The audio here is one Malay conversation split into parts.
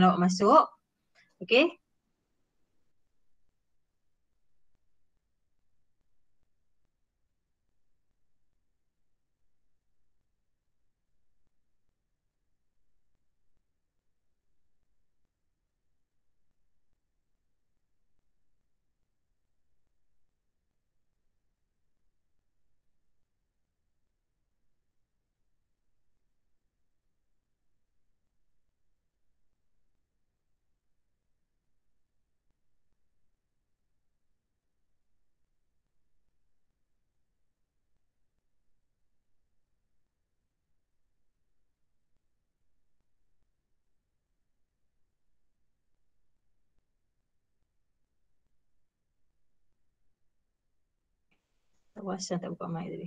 awak masuk. Okey. Tak puasan tak buka mic tadi.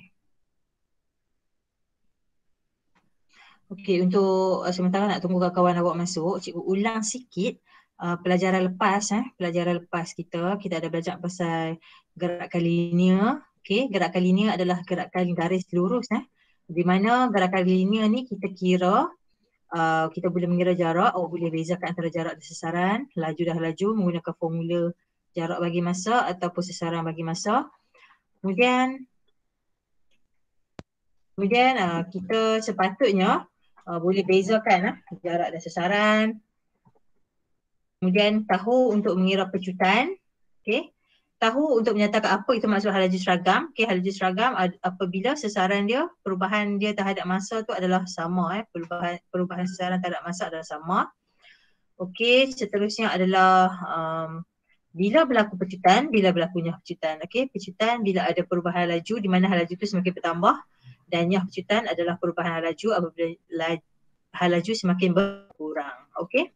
Okey, untuk sementara nak tunggu kawan-kawan awak masuk, cikgu ulang sikit pelajaran lepas pelajaran lepas kita ada belajar pasal gerakan linear. Okey, gerakan linear adalah gerakan garis lurus di mana gerakan linear ni kita kira kita boleh mengira jarak, awak boleh bezakan antara jarak dan sasaran, laju dah laju menggunakan formula jarak bagi masa ataupun sasaran bagi masa. Kemudian kita sepatutnya boleh bezakan jarak dan sasaran. Kemudian tahu untuk mengira pecutan. Okey. Tahu untuk menyatakan apa itu maksud halaju seragam. Okey, halaju seragam apabila sasaran dia, perubahan dia terhadap masa tu adalah sama perubahan sasaran terhadap masa adalah sama. Okey, seterusnya adalah bila berlaku pecutan, bila berlakunya pecutan. Okey, pecutan bila ada perubahan laju di mana halaju tu semakin bertambah, dan yang pecutan adalah perubahan halaju apabila halaju semakin berkurang. Okey.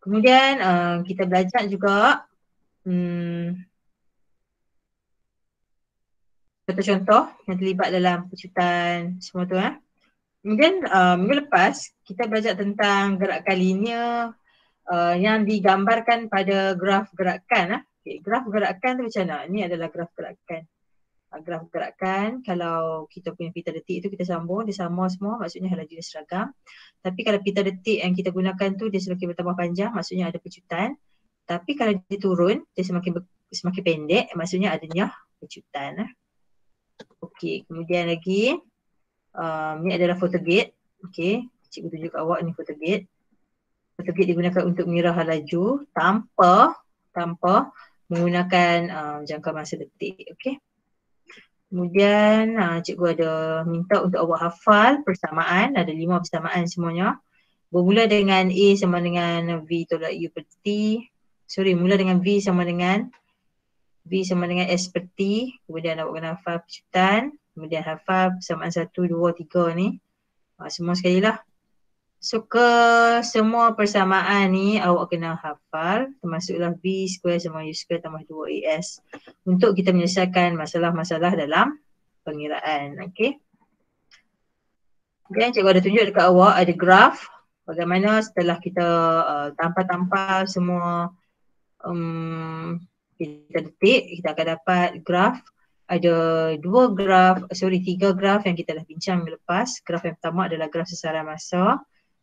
Kemudian kita belajar juga contoh-contoh yang terlibat dalam pecutan semua tu. Kemudian minggu lepas kita belajar tentang gerakan linear yang digambarkan pada graf gerakan. Okay, graf gerakan tu macam mana? Ini adalah graf gerakan. Graf gerakan, kalau kita punya pita detik tu kita sambung, dia sama semua, maksudnya halaju dia seragam. Tapi kalau pita detik yang kita gunakan tu dia semakin bertambah panjang, maksudnya ada pecutan. Tapi kalau dia turun, dia semakin pendek, maksudnya adanya pecutan. Okey, kemudian lagi ni adalah photogate. Okey, cikgu tunjuk kat awak ni photogate. Photogate digunakan untuk mengira halaju tanpa menggunakan jangka masa detik. Okey. Kemudian cikgu ada minta untuk awak hafal persamaan, ada 5 persamaan semuanya. Bermula dengan A sama dengan V tolak U per T. Mula dengan V sama dengan S per T. Kemudian awak kena hafal pecutan. Kemudian hafal persamaan 1, 2, 3 ni. Semua sekali lah. So semua persamaan ni awak kena hafal, termasuklah V square sama U square tambah 2AS untuk kita menyelesaikan masalah-masalah dalam pengiraan. Okey. Kemudian cikgu ada tunjuk dekat awak ada graf bagaimana setelah kita tampal semua kita detik, kita akan dapat graf. Ada 3 graf yang kita dah bincang minggu lepas. Graf yang pertama adalah graf sesaran masa.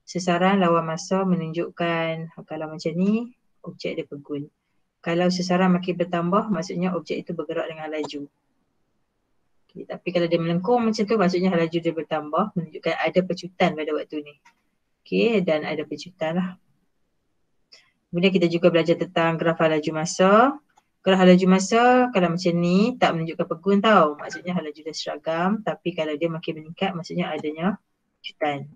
Sesaran lawan masa menunjukkan kalau macam ni, objek dia pegun. Kalau sesaran makin bertambah, maksudnya objek itu bergerak dengan laju. Okay, tapi kalau dia melengkung macam tu, maksudnya laju dia bertambah, menunjukkan ada pecutan pada waktu ni. Okay, dan ada pecutan lah. Kemudian kita juga belajar tentang graf laju masa. Graf laju masa kalau macam ni tak menunjukkan pegun tau. Maksudnya laju dia seragam, tapi kalau dia makin meningkat maksudnya adanya pecutan.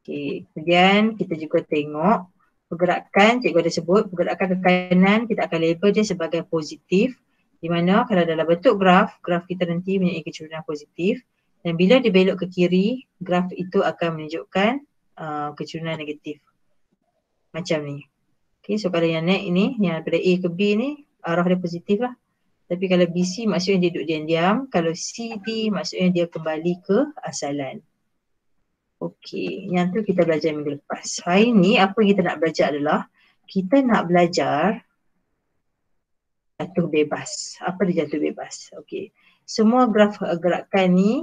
Okay. Kemudian kita juga tengok pergerakan, cikgu ada sebut pergerakan ke kanan kita akan label dia sebagai positif, di mana kalau dalam bentuk graf kita nanti mempunyai kecenderungan positif, dan bila dia belok ke kiri, graf itu akan menunjukkan kecenderungan negatif. Macam ni. Okay, so kalau yang naik ni, yang daripada A ke B ni, arah dia positif lah. Tapi kalau BC maksudnya dia duduk diam-diam, kalau CD maksudnya dia kembali ke asalan. Okey, yang tu kita belajar minggu lepas. Hari ni apa yang kita nak belajar adalah kita nak belajar jatuh bebas. Apa dia jatuh bebas? Okey. Semua graf gerakan ni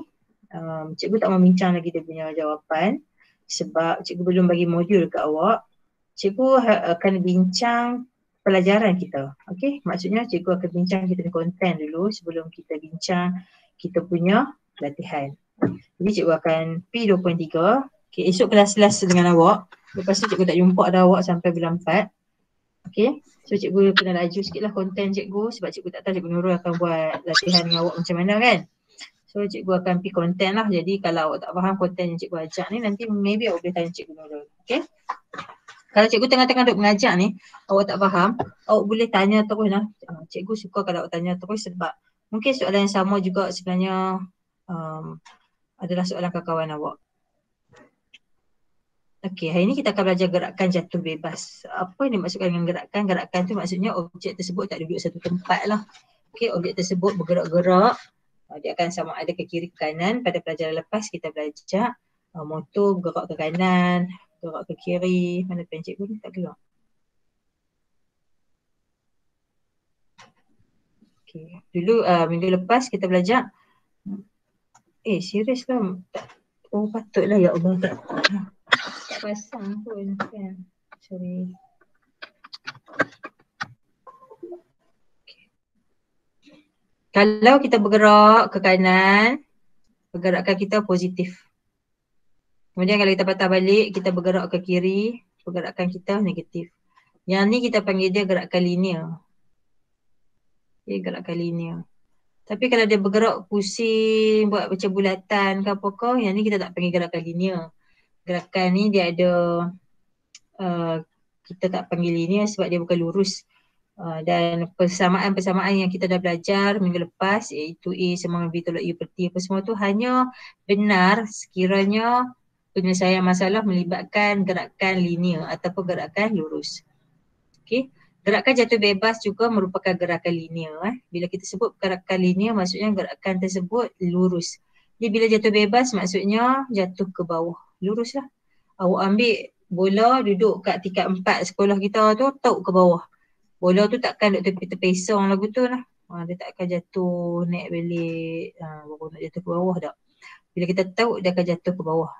cikgu tak membincang lagi dia punya jawapan. sebab cikgu belum bagi modul ke awak. Cikgu akan bincang pelajaran kita. Okey, maksudnya cikgu akan bincang kita punya konten dulu sebelum kita bincang kita punya latihan. Jadi cikgu akan P2.3. Okey, esok kelas dengan awak. Lepas tu cikgu tak jumpa ada awak sampai bulan 4. Okey, so cikgu kena laju sikit lah konten cikgu sebab cikgu tak tahu cikgu Nurul akan buat latihan dengan awak macam mana kan. So cikgu akan pergi konten lah. Jadi kalau awak tak faham konten yang cikgu ajak ni, nanti maybe awak boleh tanya cikgu Nurul. Okay. Kalau cikgu tengah-tengah duk mengajar ni, awak tak faham, awak boleh tanya terus lah. Cikgu suka kalau awak tanya terus sebab mungkin soalan yang sama juga sebenarnya adalah soalan kawan awak. Okey, hari ni kita akan belajar gerakan jatuh bebas. Apa yang dimaksudkan dengan gerakan? Gerakan tu maksudnya objek tersebut tak duduk satu tempat lah. Okey, objek tersebut bergerak-gerak. Dia akan sama ada ke kiri ke kanan. Pada pelajaran lepas kita belajar motor gerak ke kanan, gerak ke kiri. Mana pen cikgu ni tak gerak. Okey, dulu minggu lepas kita belajar. Serius lah. Oh patutlah ya Allah tak pasang pun kan. Sorry. Kalau kita bergerak ke kanan, pergerakan kita positif. Kemudian kalau kita patah balik, kita bergerak ke kiri, pergerakan kita negatif. Yang ni kita panggil dia gerakan linear. Okay, gerakan linear. Tapi kalau dia bergerak pusing, buat macam bulatan ke apa-apa, yang ni kita tak panggil gerakan linear. Gerakan ni dia ada, kita tak panggil linear sebab dia bukan lurus. Dan persamaan-persamaan yang kita dah belajar minggu lepas iaitu A sama B tolak U per T apa semua tu hanya benar sekiranya penyelesaian masalah melibatkan gerakan linear ataupun gerakan lurus. Okey, gerakan jatuh bebas juga merupakan gerakan linear. Bila kita sebut gerakan linear maksudnya gerakan tersebut lurus. Jadi bila jatuh bebas maksudnya jatuh ke bawah, lurus lah. Awak ambil bola duduk kat tingkat 4 sekolah kita tu tauk ke bawah. Bola tu takkan duk tepi-tepi pesong lagu tu lah. Dia tak akan jatuh naik balik, baru nak jatuh ke bawah tak. Bila kita tahu dia akan jatuh ke bawah.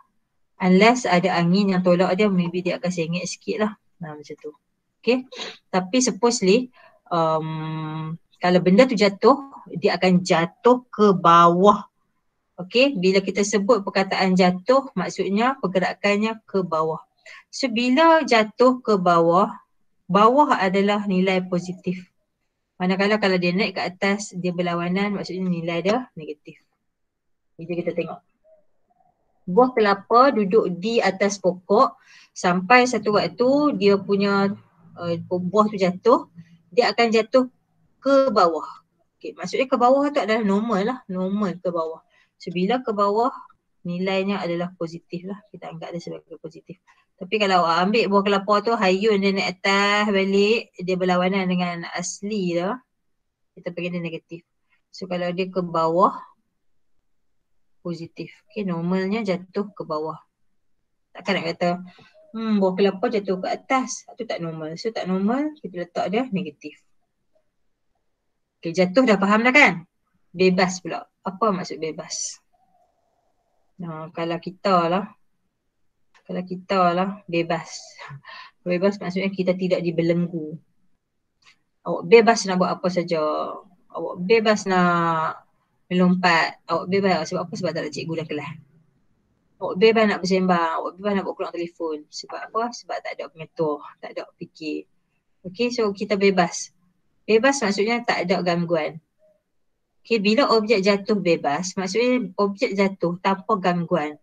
Unless ada angin yang tolak dia, maybe dia akan sengit sikit lah. Macam tu. Okay. Tapi supposedly, kalau benda tu jatuh, dia akan jatuh ke bawah. Okay. Bila kita sebut perkataan jatuh, maksudnya pergerakannya ke bawah. So bila jatuh ke bawah, bawah adalah nilai positif. Manakala kalau dia naik ke atas, dia berlawanan, maksudnya nilai dia negatif. Jadi kita tengok. Buah kelapa duduk di atas pokok, sampai satu waktu dia punya buah tu jatuh, dia akan jatuh ke bawah. Okay, maksudnya ke bawah tu adalah normal lah, normal ke bawah. So bila ke bawah, nilainya adalah positif lah, kita anggap dia sebagai positif. Tapi kalau ambil buah kelapa tu, hayun dia naik atas balik, dia berlawanan dengan asli dah, kita panggil dia negatif. So kalau dia ke bawah, positif. Okay, normalnya jatuh ke bawah. Takkan nak kata, buah kelapa jatuh ke atas, itu tak normal. So tak normal, kita letak dia negatif. Okay, jatuh dah faham dah kan? Bebas pula. Apa maksud bebas? Kalau kita lah bebas. Bebas maksudnya kita tidak dibelenggu. Awak bebas nak buat apa saja. Awak bebas nak melompat. Awak bebas sebab apa? Sebab tak ada cikgu dalam kelas. Awak bebas nak bersembang. Awak bebas nak buat keluar telefon. Sebab apa? Sebab tak ada mentor. Tak ada fikir. Okay, so kita bebas. Bebas maksudnya tak ada gangguan. Okay, bila objek jatuh bebas, maksudnya objek jatuh tanpa gangguan.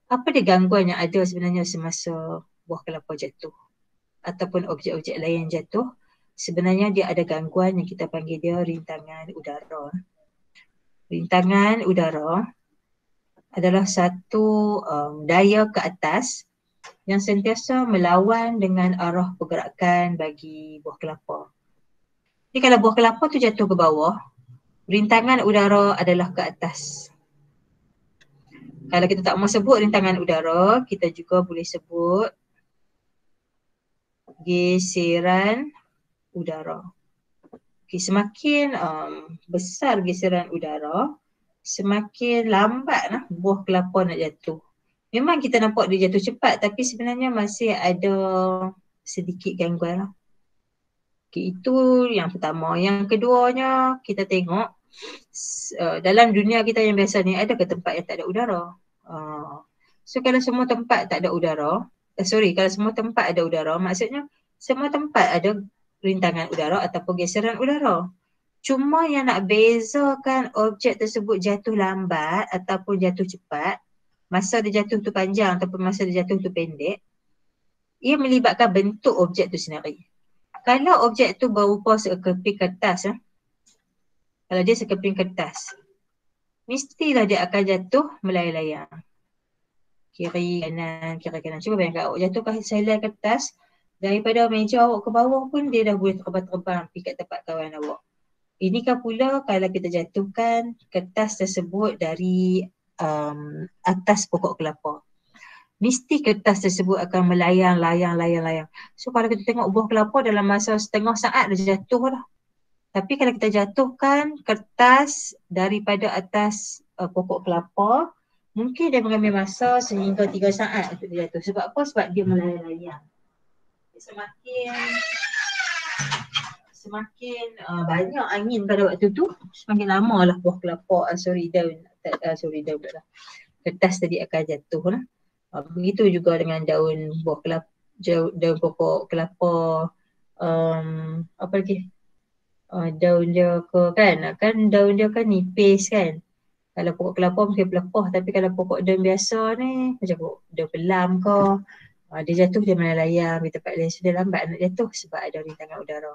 Apa dia gangguan yang ada sebenarnya semasa buah kelapa jatuh? Ataupun objek-objek lain yang jatuh, sebenarnya dia ada gangguan yang kita panggil dia rintangan udara. Rintangan udara adalah satu daya ke atas yang sentiasa melawan dengan arah pergerakan bagi buah kelapa. Jadi kalau buah kelapa tu jatuh ke bawah, rintangan udara adalah ke atas. Kalau kita tak mau sebut rintangan udara, kita juga boleh sebut geseran udara. Okay, semakin besar geseran udara, semakin lambat buah kelapa nak jatuh. Memang kita nampak dia jatuh cepat tapi sebenarnya masih ada sedikit gangguan lah. Okay, itu yang pertama. Yang keduanya kita tengok dalam dunia kita yang biasa ni ada ke tempat yang tak ada udara? So kalau semua tempat tak ada udara, kalau semua tempat ada udara, maksudnya semua tempat ada rintangan udara ataupun geseran udara. Cuma yang nak bezakan objek tersebut jatuh lambat ataupun jatuh cepat, masa dia jatuh tu panjang ataupun masa dia jatuh tu pendek, ia melibatkan bentuk objek tu sendiri. Kalau objek tu berupa sekeping kertas, kalau dia sekeping kertas, mestilah dia akan jatuh melayang-layang. Kiri kanan. Cuba bayangkan awak jatuhkan sehelai kertas daripada meja awak ke bawah pun dia dah boleh terbang-terbang pergi kat tempat kawan awak. Inikah pula kalau kita jatuhkan kertas tersebut dari atas pokok kelapa. Mesti kertas tersebut akan melayang. So kalau kita tengok buah kelapa dalam masa setengah saat dah jatuh dah. Tapi kalau kita jatuhkan kertas daripada atas pokok kelapa, mungkin dia mengambil masa sehingga 3 saat untuk dia jatuh. Sebab apa? Sebab dia melayang-layang. Semakin banyak angin pada waktu tu, semakin lama lah buah kelapa, daun pula lah. Kertas tadi akan jatuh lah. Begitu juga dengan daun buah kelapa, daun pokok kelapa, apa lagi? Daun dia kan daun dia kan nipis kan. Kalau pokok kelapa mungkin pelepah, tapi kalau pokok daun biasa ni macam pokok daun pelam ke, dia jatuh dia melayang di tempat lain, so dia lambat nak jatuh sebab ada rintangan udara.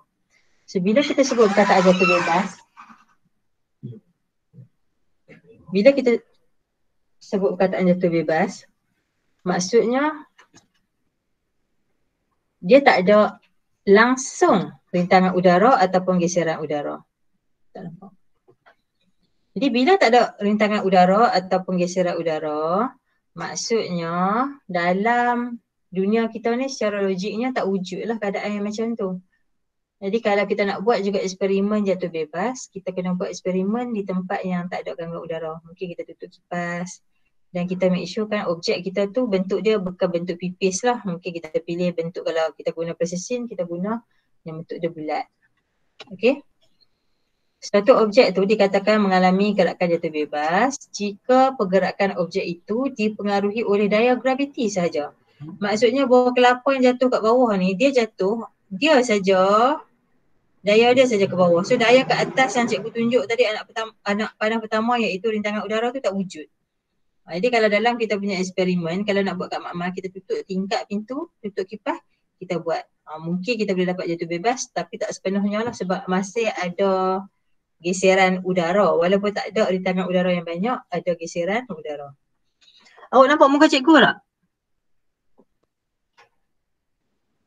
So bila kita sebut perkataan jatuh bebas, maksudnya dia tak ada langsung rintangan udara ataupun geseran udara. Tak nampak. Jadi bila tak ada rintangan udara ataupun geseran udara, maksudnya dalam dunia kita ni secara logiknya tak wujudlah keadaan yang macam tu. Jadi kalau kita nak buat juga eksperimen jatuh bebas, kita kena buat eksperimen di tempat yang tak ada gangguan udara. Mungkin kita tutup kipas dan kita make sure kan objek kita tu bentuk dia bukan bentuk pipis lah. Mungkin kita pilih bentuk, kalau kita guna precision, kita guna yang bentuk dia bulat. Okay. Satu objek tu dikatakan mengalami gerakan jatuh bebas jika pergerakan objek itu dipengaruhi oleh daya graviti sahaja. Maksudnya buah kelapa yang jatuh kat bawah ni, dia jatuh, dia saja daya dia saja ke bawah. So daya ke atas yang cikgu tunjuk tadi anak panah pertama iaitu rintangan udara tu tak wujud. Jadi kalau dalam kita punya eksperimen, kalau nak buat kat makmal, kita tutup tingkap pintu, tutup kipas, kita buat. Mungkin kita boleh dapat jatuh bebas tapi tak sepenuhnya lah sebab masih ada geseran udara. Walaupun tak ada rintangan udara yang banyak, ada geseran udara. Awak nampak muka cikgu tak?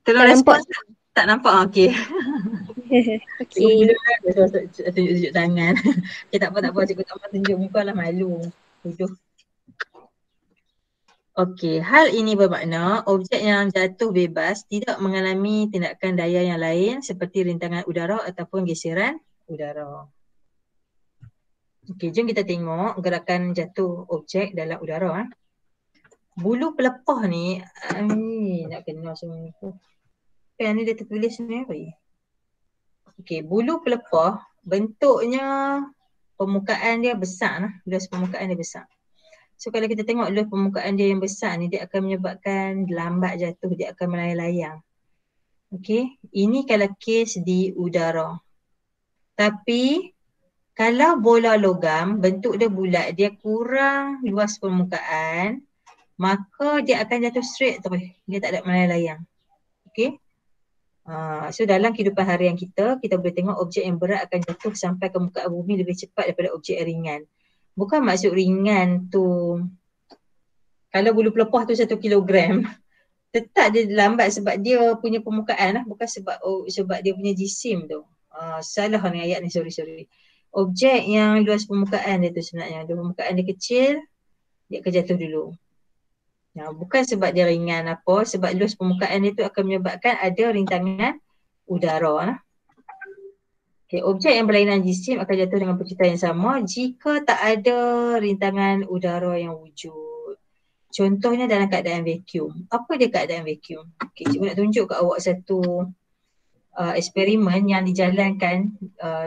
Tolong respon. Tak nampak? Okey. Okey. Tunjuk tangan. Okay, tak apa. Cikgu tak apa tunjuk muka lah, malu. Okey, hal ini bermakna objek yang jatuh bebas tidak mengalami tindakan daya yang lain seperti rintangan udara ataupun geseran udara. Okey, jom kita tengok gerakan jatuh objek dalam udara. Bulu pelepah ni, nak kena semua ni. Pen ni dia tertulis sendiri. Okey, bulu pelepah bentuknya permukaan dia besar lah. Luas permukaan dia besar. So kalau kita tengok luas permukaan dia yang besar ni, dia akan menyebabkan lambat jatuh, dia akan melayang-layang. Okey, ini kalau kes di udara. Tapi kalau bola logam bentuk dia bulat, dia kurang luas permukaan, maka dia akan jatuh straight terus. Dia tak ada melayang-layang. Okey. So dalam kehidupan harian kita boleh tengok objek yang berat akan jatuh sampai ke muka bumi lebih cepat daripada objek yang ringan. Bukan maksud ringan tu, kalau bulu pelepah tu 1 kilogram, tetap dia lambat sebab dia punya permukaan lah, bukan sebab dia punya jisim tu. Salah ni ayat ni, sorry. Objek yang luas permukaan dia tu sebenarnya, permukaan dia kecil, dia akan jatuh dulu. Bukan sebab dia ringan apa, sebab luas permukaan dia tu akan menyebabkan ada rintangan udara. Okay, objek yang berlainan jisim akan jatuh dengan percintaan yang sama jika tak ada rintangan udara yang wujud. Contohnya dalam keadaan vacuum. Apa dia keadaan vacuum? Okay, cikgu nak tunjuk kat awak satu eksperimen yang dijalankan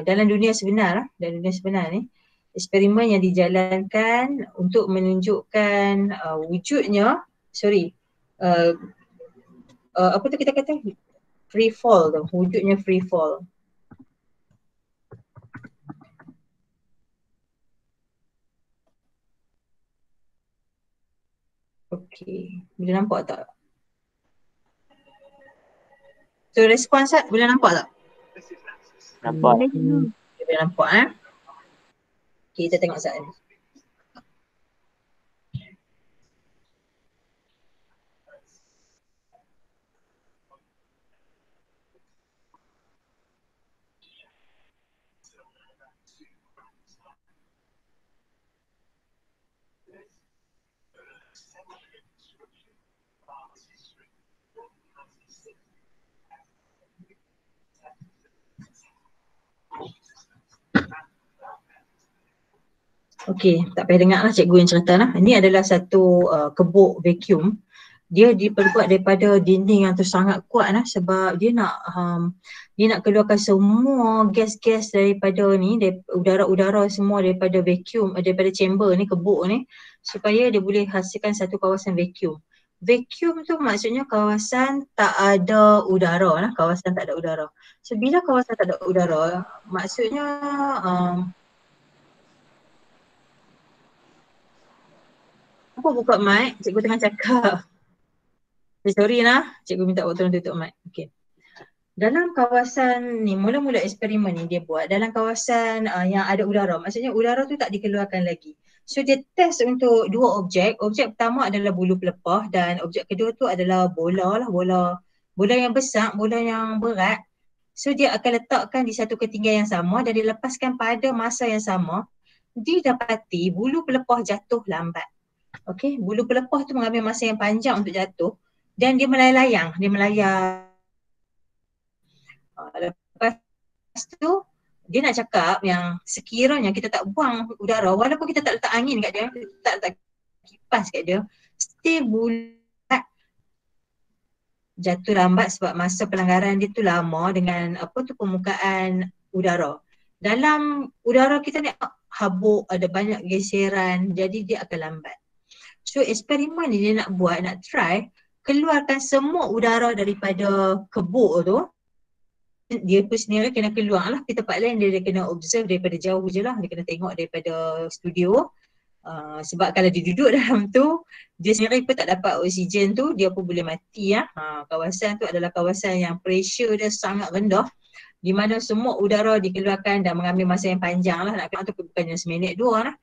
dalam dunia sebenar. Dalam dunia sebenar ni, eksperimen yang dijalankan untuk menunjukkan wujudnya, apa tu kita kata? Free fall tu, wujudnya free fall. Okey, boleh nampak tak? So respons tak? Boleh nampak tak? Nampak. Boleh nampak Okay, kita tengok soalan ni. Okey, tak payah dengar lah cikgu yang cerita lah. Ini adalah satu kebuk vacuum. Dia diperbuat daripada dinding yang tu sangat kuat lah sebab dia nak keluarkan semua gas-gas daripada ni, udara-udara semua daripada vacuum, daripada chamber ni, kebuk ni, supaya dia boleh hasilkan satu kawasan vacuum. Vacuum tu maksudnya kawasan tak ada udara lah, kawasan tak ada udara. So bila kawasan tak ada udara, maksudnya apa buka mic? Cikgu tengah cakap. Sorry lah, cikgu minta awak tolong tutup mic. Okay. Dalam kawasan ni, mula-mula eksperimen ni dia buat dalam kawasan yang ada udara. Maksudnya udara tu tak dikeluarkan lagi. So dia test untuk dua objek. Objek pertama adalah bulu pelepah dan objek kedua tu adalah bola lah. Bola yang besar, bola yang berat. So dia akan letakkan di satu ketinggian yang sama dan dilepaskan pada masa yang sama. Didapati bulu pelepah jatuh lambat. Okey, bulu pelepah tu mengambil masa yang panjang untuk jatuh dan dia melayang-layang, dia melayang. Lepas tu dia nak cakap yang sekiranya kita tak buang udara, walaupun kita tak letak angin kat dia, kita tak letak kipas kat dia, still bulat jatuh lambat sebab masa pelanggaran dia tu lama dengan permukaan udara. Dalam udara kita ni habuk, ada banyak geseran, jadi dia akan lambat. So eksperimen ni dia nak buat, nak try keluarkan semua udara daripada kebuk tu. Dia pun sendiri kena keluar lah, di tempat lain dia kena observe daripada jauh je lah, dia kena tengok daripada studio. Sebab kalau dia duduk dalam tu, dia sendiri pun tak dapat oksigen tu, dia pun boleh mati lah. Kawasan tu adalah kawasan yang pressure dia sangat rendah, di mana semua udara dikeluarkan dan mengambil masa yang panjang lah. Nak keluar tu bukannya seminit dua lah.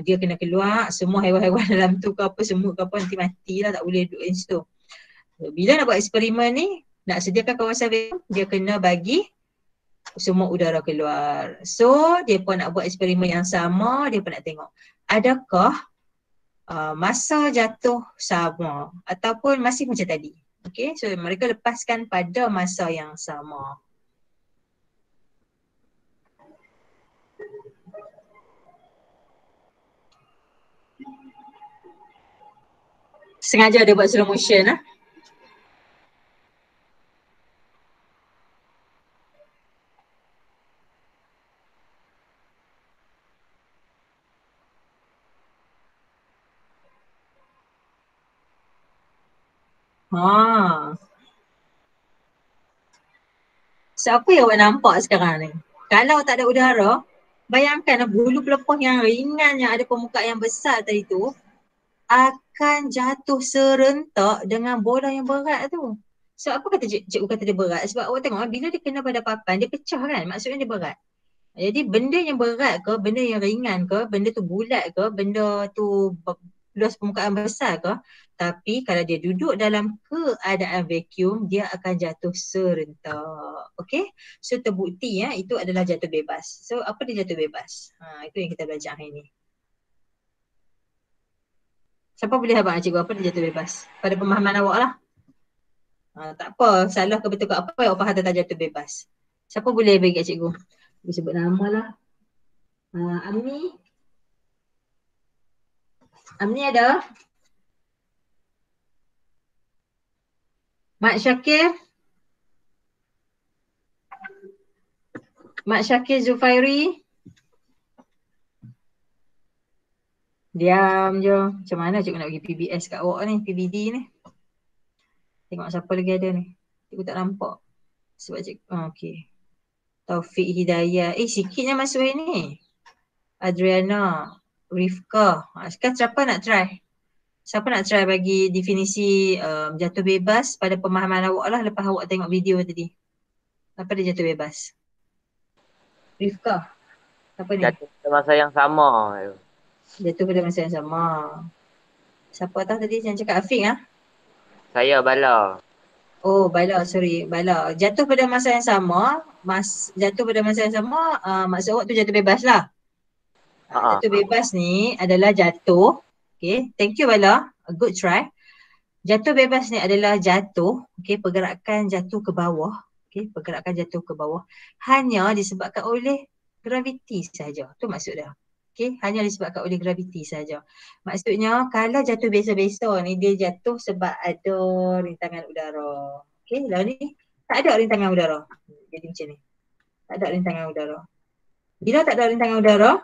Dia kena keluar, semua haiwan-haiwan dalam tu ke apa, semua ke apa, nanti mati lah, tak boleh duduk di situ. Bila nak buat eksperimen ni, nak sediakan kawasan vacuum, dia kena bagi semua udara keluar. So dia pun nak buat eksperimen yang sama, dia pun nak tengok adakah masa jatuh sama ataupun masih macam tadi. Okay, so mereka lepaskan pada masa yang sama. Sengaja dia buat slow motion lah. So apa yang awak nampak sekarang ni? Kalau tak ada udara, bayangkan bulu pelepah yang ringan yang ada permukaan yang besar tadi tu akan jatuh serentak dengan bola yang berat tu. So apa kata cikgu kata dia berat? Sebab awak tengok bila dia kena pada papan, dia pecah kan? Maksudnya dia berat. Jadi benda yang berat ke, benda yang ringan ke, benda tu bulat ke, benda tu luas permukaan besar ke, tapi kalau dia duduk dalam keadaan vacuum, dia akan jatuh serentak. Okay? So terbukti itu adalah jatuh bebas. So apa dia jatuh bebas? Itu yang kita belajar hari ni. Siapa boleh abang cikgu apa dia jatuh bebas? Pada pemahaman awak lah. Tak apa, salah ke betul ke apa yang awak faham tentang jatuh bebas. Siapa boleh bagi kat cikgu? Cikgu sebut nama lah. Amni? Amni ada? Mak Syakir? Mak Syakir Zufairi? Diam je. Macam mana cikgu nak pergi PBS kat awak ni, PBD ni? Tengok siapa lagi ada ni. Cikgu tak nampak. Sebab cikgu, okey. Taufik Hidayat. Sikitnya masuk ni. Adriana, Rifka. Sekarang siapa nak try? Siapa nak try bagi definisi jatuh bebas pada pemahaman awak lah lepas awak tengok video tadi. Apa dia jatuh bebas? Rifka. Apa ni? Jatuh pada masa yang sama. Jatuh pada masa yang sama. Siapa tahu tadi yang cakap Afiq ah? Saya Bala. Oh, Bala, sorry. Bala. Jatuh pada masa yang sama, jatuh pada masa yang sama, maksud awak tu jatuh bebas lah. Jatuh bebas ni adalah jatuh. Okay, thank you Bala. A good try. Jatuh bebas ni adalah jatuh, okay, pergerakan jatuh ke bawah. Okay, pergerakan jatuh ke bawah hanya disebabkan oleh graviti saja. Tu maksud dia. Okay, hanya disebabkan oleh graviti saja. Maksudnya kalau jatuh biasa-biasa ni dia jatuh sebab ada rintangan udara. Okay, lah ni tak ada rintangan udara. Jadi macam ni. Tak ada rintangan udara. Bila tak ada rintangan udara,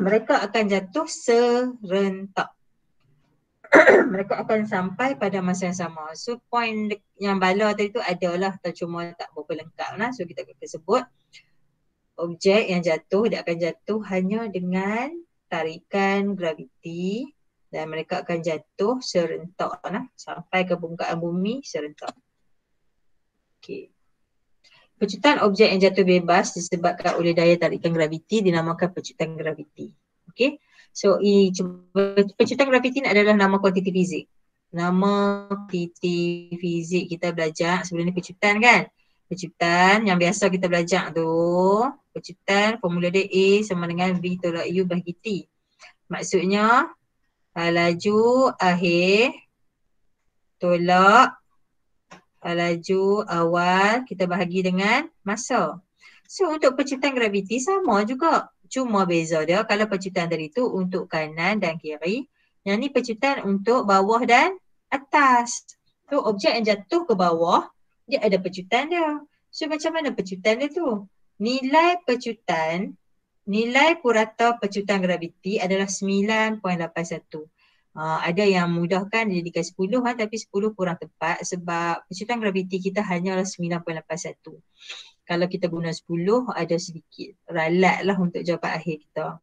mereka akan jatuh serentak. Mereka akan sampai pada masa yang sama. So point yang Bala tadi tu adalah cuma tak berapa lengkap lah. So kita akan sebut objek yang jatuh, dia akan jatuh hanya dengan tarikan graviti dan mereka akan jatuh serentak lah, sampai ke permukaan bumi serentak. Okay. Pecutan objek yang jatuh bebas disebabkan oleh daya tarikan graviti dinamakan pecutan graviti. Okay. So pecutan graviti ni adalah nama kuantiti fizik. Nama kuantiti fizik kita belajar sebelum ni pecutan kan. Pecutan yang biasa kita belajar tu, pecutan formula dia A sama dengan V tolak U bahagi T. Maksudnya laju akhir tolak laju awal kita bahagi dengan masa. So untuk pecutan graviti sama juga. Cuma beza dia kalau pecutan tadi tu untuk kanan dan kiri. Yang ni pecutan untuk bawah dan atas. So objek yang jatuh ke bawah dia ada pecutan dia. So macam mana pecutan dia tu? Nilai pecutan, nilai purata pecutan graviti adalah 9.81. Ada yang mudahkan jadikan 10 tapi 10 kurang tepat sebab pecutan graviti kita hanyalah 9.81. Kalau kita guna 10 ada sedikit ralat lah untuk jawapan akhir kita.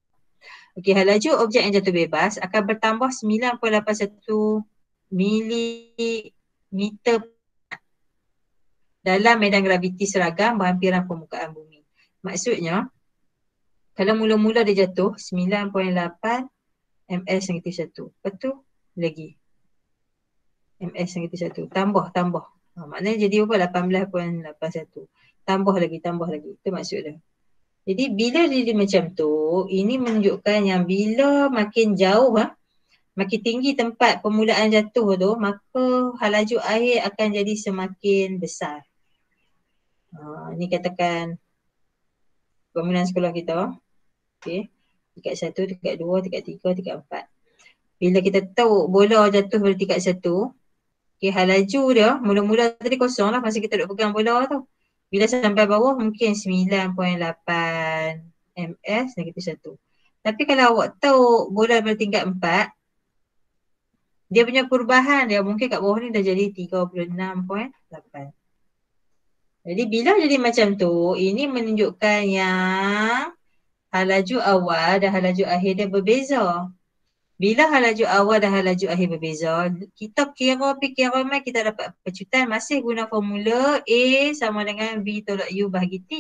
Okey, laju objek yang jatuh bebas akan bertambah 9.81 milimeter dalam medan graviti seragam berhampiran permukaan bumi. Maksudnya kalau mula-mula dia jatuh 9.8 ms-1. Lepas tu lagi ms-1. Tambah. Maknanya jadi apa? 18.81. Tambah lagi. Itu maksud dia. Jadi bila dia macam tu, ini menunjukkan yang bila makin jauh, makin tinggi tempat permulaan jatuh tu, maka laju air akan jadi semakin besar. Ini katakan bangunan sekolah kita. Okay. Tingkat 1, tingkat 2, tingkat 3, tingkat 4. Bila kita tahu bola jatuh pada tingkat 1, okay, laju dia mula-mula tadi kosong lah masa kita duduk pegang bola tu. Bila sampai bawah mungkin 9.8 ms -1. Tapi kalau awak tahu bola pada tingkat 4, dia punya perubahan dia mungkin kat bawah ni dah jadi 36.8. Jadi bila jadi macam tu, ini menunjukkan yang laju awal dan laju akhir dia berbeza. Bila laju awal dan laju akhir berbeza, kita kira kita dapat pecutan masih guna formula A sama dengan V tolak U bahagi T.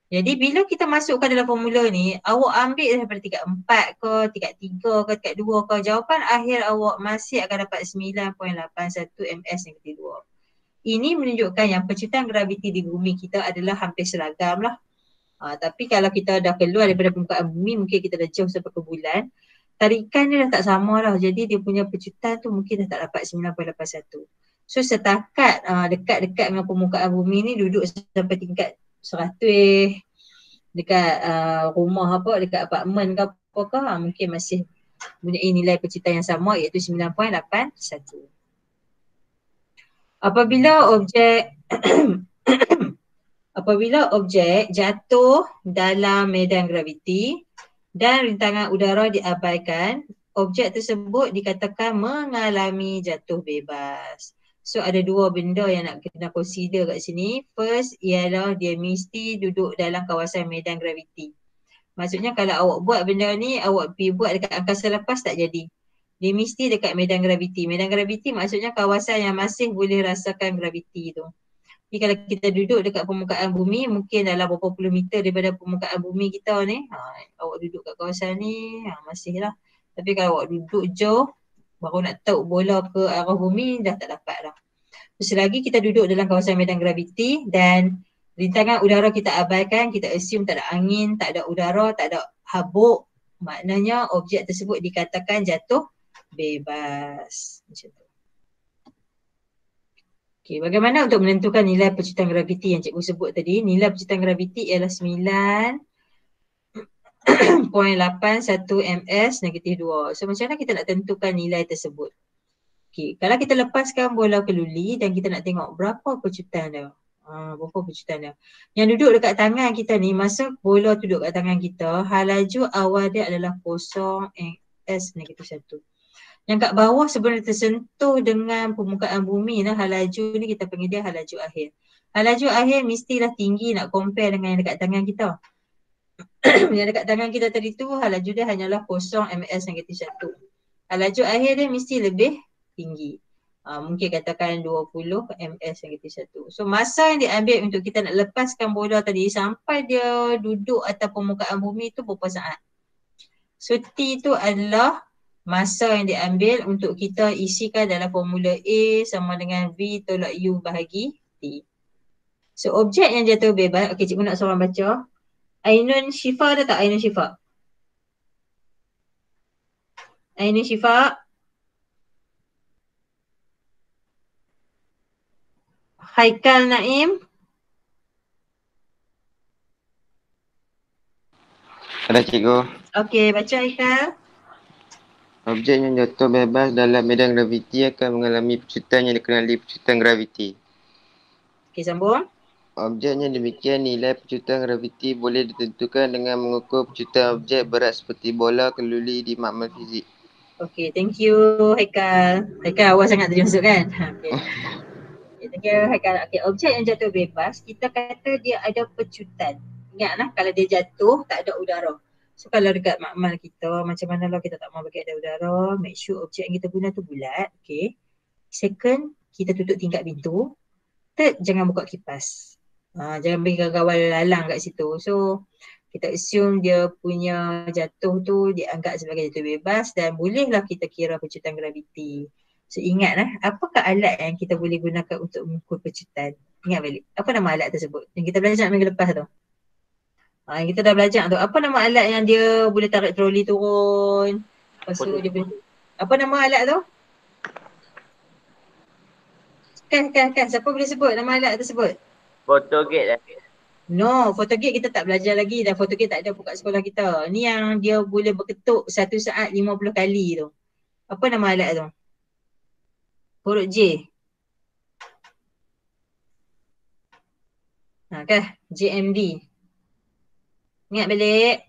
Jadi bila kita masukkan dalam formula ni, awak ambil daripada tingkat 4 ke, tingkat 3 ke, tingkat 2 ke, jawapan akhir awak masih akan dapat 9.81 ms-2. Ini menunjukkan yang pecutan graviti di bumi kita adalah hampir seragam lah. Tapi kalau kita dah keluar daripada permukaan bumi, mungkin kita dah jauh sampai ke bulan, tarikan dia dah tak sama lah. Jadi dia punya pecutan tu mungkin dah tak dapat 9.81. So setakat dekat-dekat dengan permukaan bumi ni duduk sampai tingkat 100 dekat rumah dekat apartmen ke apakah, mungkin masih punya nilai pecutan yang sama iaitu 9.81. Apabila objek apabila objek jatuh dalam medan graviti dan rintangan udara diabaikan, objek tersebut dikatakan mengalami jatuh bebas. So ada dua benda yang nak kena consider kat sini. First ialah dia mesti duduk dalam kawasan medan graviti. Maksudnya kalau awak buat benda ni, awak pergi buat dekat angkasa lepas tak jadi. Dia mesti dekat medan graviti. Medan graviti maksudnya kawasan yang masih boleh rasakan graviti tu. Jadi kalau kita duduk dekat permukaan bumi, mungkin dalam berapa puluh meter daripada permukaan bumi kita ni, awak duduk kat kawasan ni, masih lah. Tapi kalau awak duduk jauh, baru nak tahu bola ke arah bumi, dah tak dapat dah. Selagi kita duduk dalam kawasan medan graviti dan rintangan udara kita abaikan, kita assume tak ada angin, tak ada udara, tak ada habuk, maknanya objek tersebut dikatakan jatuh bebas. Macam tu. Okay, bagaimana untuk menentukan nilai percuitan graviti yang cikgu sebut tadi? Nilai percuitan graviti ialah 9.81 ms -2. So macam mana kita nak tentukan nilai tersebut? Okay, kalau kita lepaskan bola keluli dan kita nak tengok berapa percuitan dia. Berapa percuitan dia. Yang duduk dekat tangan kita ni, masa bola tu duduk kat tangan kita, halaju awal dia adalah 0 ms -1. Yang kat bawah sebelum tersentuh dengan permukaan bumi, halaju ni kita panggil dia halaju akhir. Halaju akhir mestilah tinggi nak compare dengan yang dekat tangan kita. Yang dekat tangan kita tadi tu halaju dia hanyalah 0 ms -1. Halaju akhir dia mesti lebih tinggi. Mungkin katakan 20 ms -1. So masa yang diambil untuk kita nak lepaskan bola tadi sampai dia duduk atas permukaan bumi tu berapa saat? So T tu adalah masa yang diambil untuk kita isikan dalam formula A sama dengan V tolak U bahagi T. So objek yang jatuh bebas, okey cikgu nak seorang baca. Ainun Syifa ada tak Ainun Syifa? Ainun Syifa? Haikal Naim? Ada cikgu. Okey, baca Haikal. Objek yang jatuh bebas dalam medan graviti akan mengalami percuitan yang dikenali percuitan graviti. Okey, sambung. Objek yang demikian nilai percuitan graviti boleh ditentukan dengan mengukur percuitan objek berat seperti bola keluli di makmal fizik. Okey, thank you Haikal. Haikal awal sangat tadi masuk kan? Okey. Okay, thank you Haikal. Okey, objek yang jatuh bebas, kita kata dia ada percuitan. Ingatlah kalau dia jatuh tak ada udara. So kalau dekat makmal kita, macam mana lah kita tak mahu bagi ada udara, make sure objek yang kita guna tu bulat. Okay. Second, kita tutup tingkap pintu. Third, jangan buka kipas. Jangan bagi kawal lalang kat situ. So kita assume dia punya jatuh tu dianggap sebagai jatuh bebas dan bolehlah kita kira percuitan graviti. So ingatlah, apakah alat yang kita boleh gunakan untuk mengukur percuitan? Ingat balik, apa nama alat tersebut? Yang kita belajar minggu lepas tu. Kita dah belajar tu. Apa nama alat yang dia boleh tarik troli turun? Lepas tu dia boleh... Apa nama alat tu? Kan. Siapa boleh sebut nama alat tersebut? Photogate lah. No, photogate kita tak belajar lagi dan photogate tak ada buka sekolah kita. Ni yang dia boleh berketuk satu saat 50 kali tu. Apa nama alat tu? Huruf J. JMD. Ingat balik.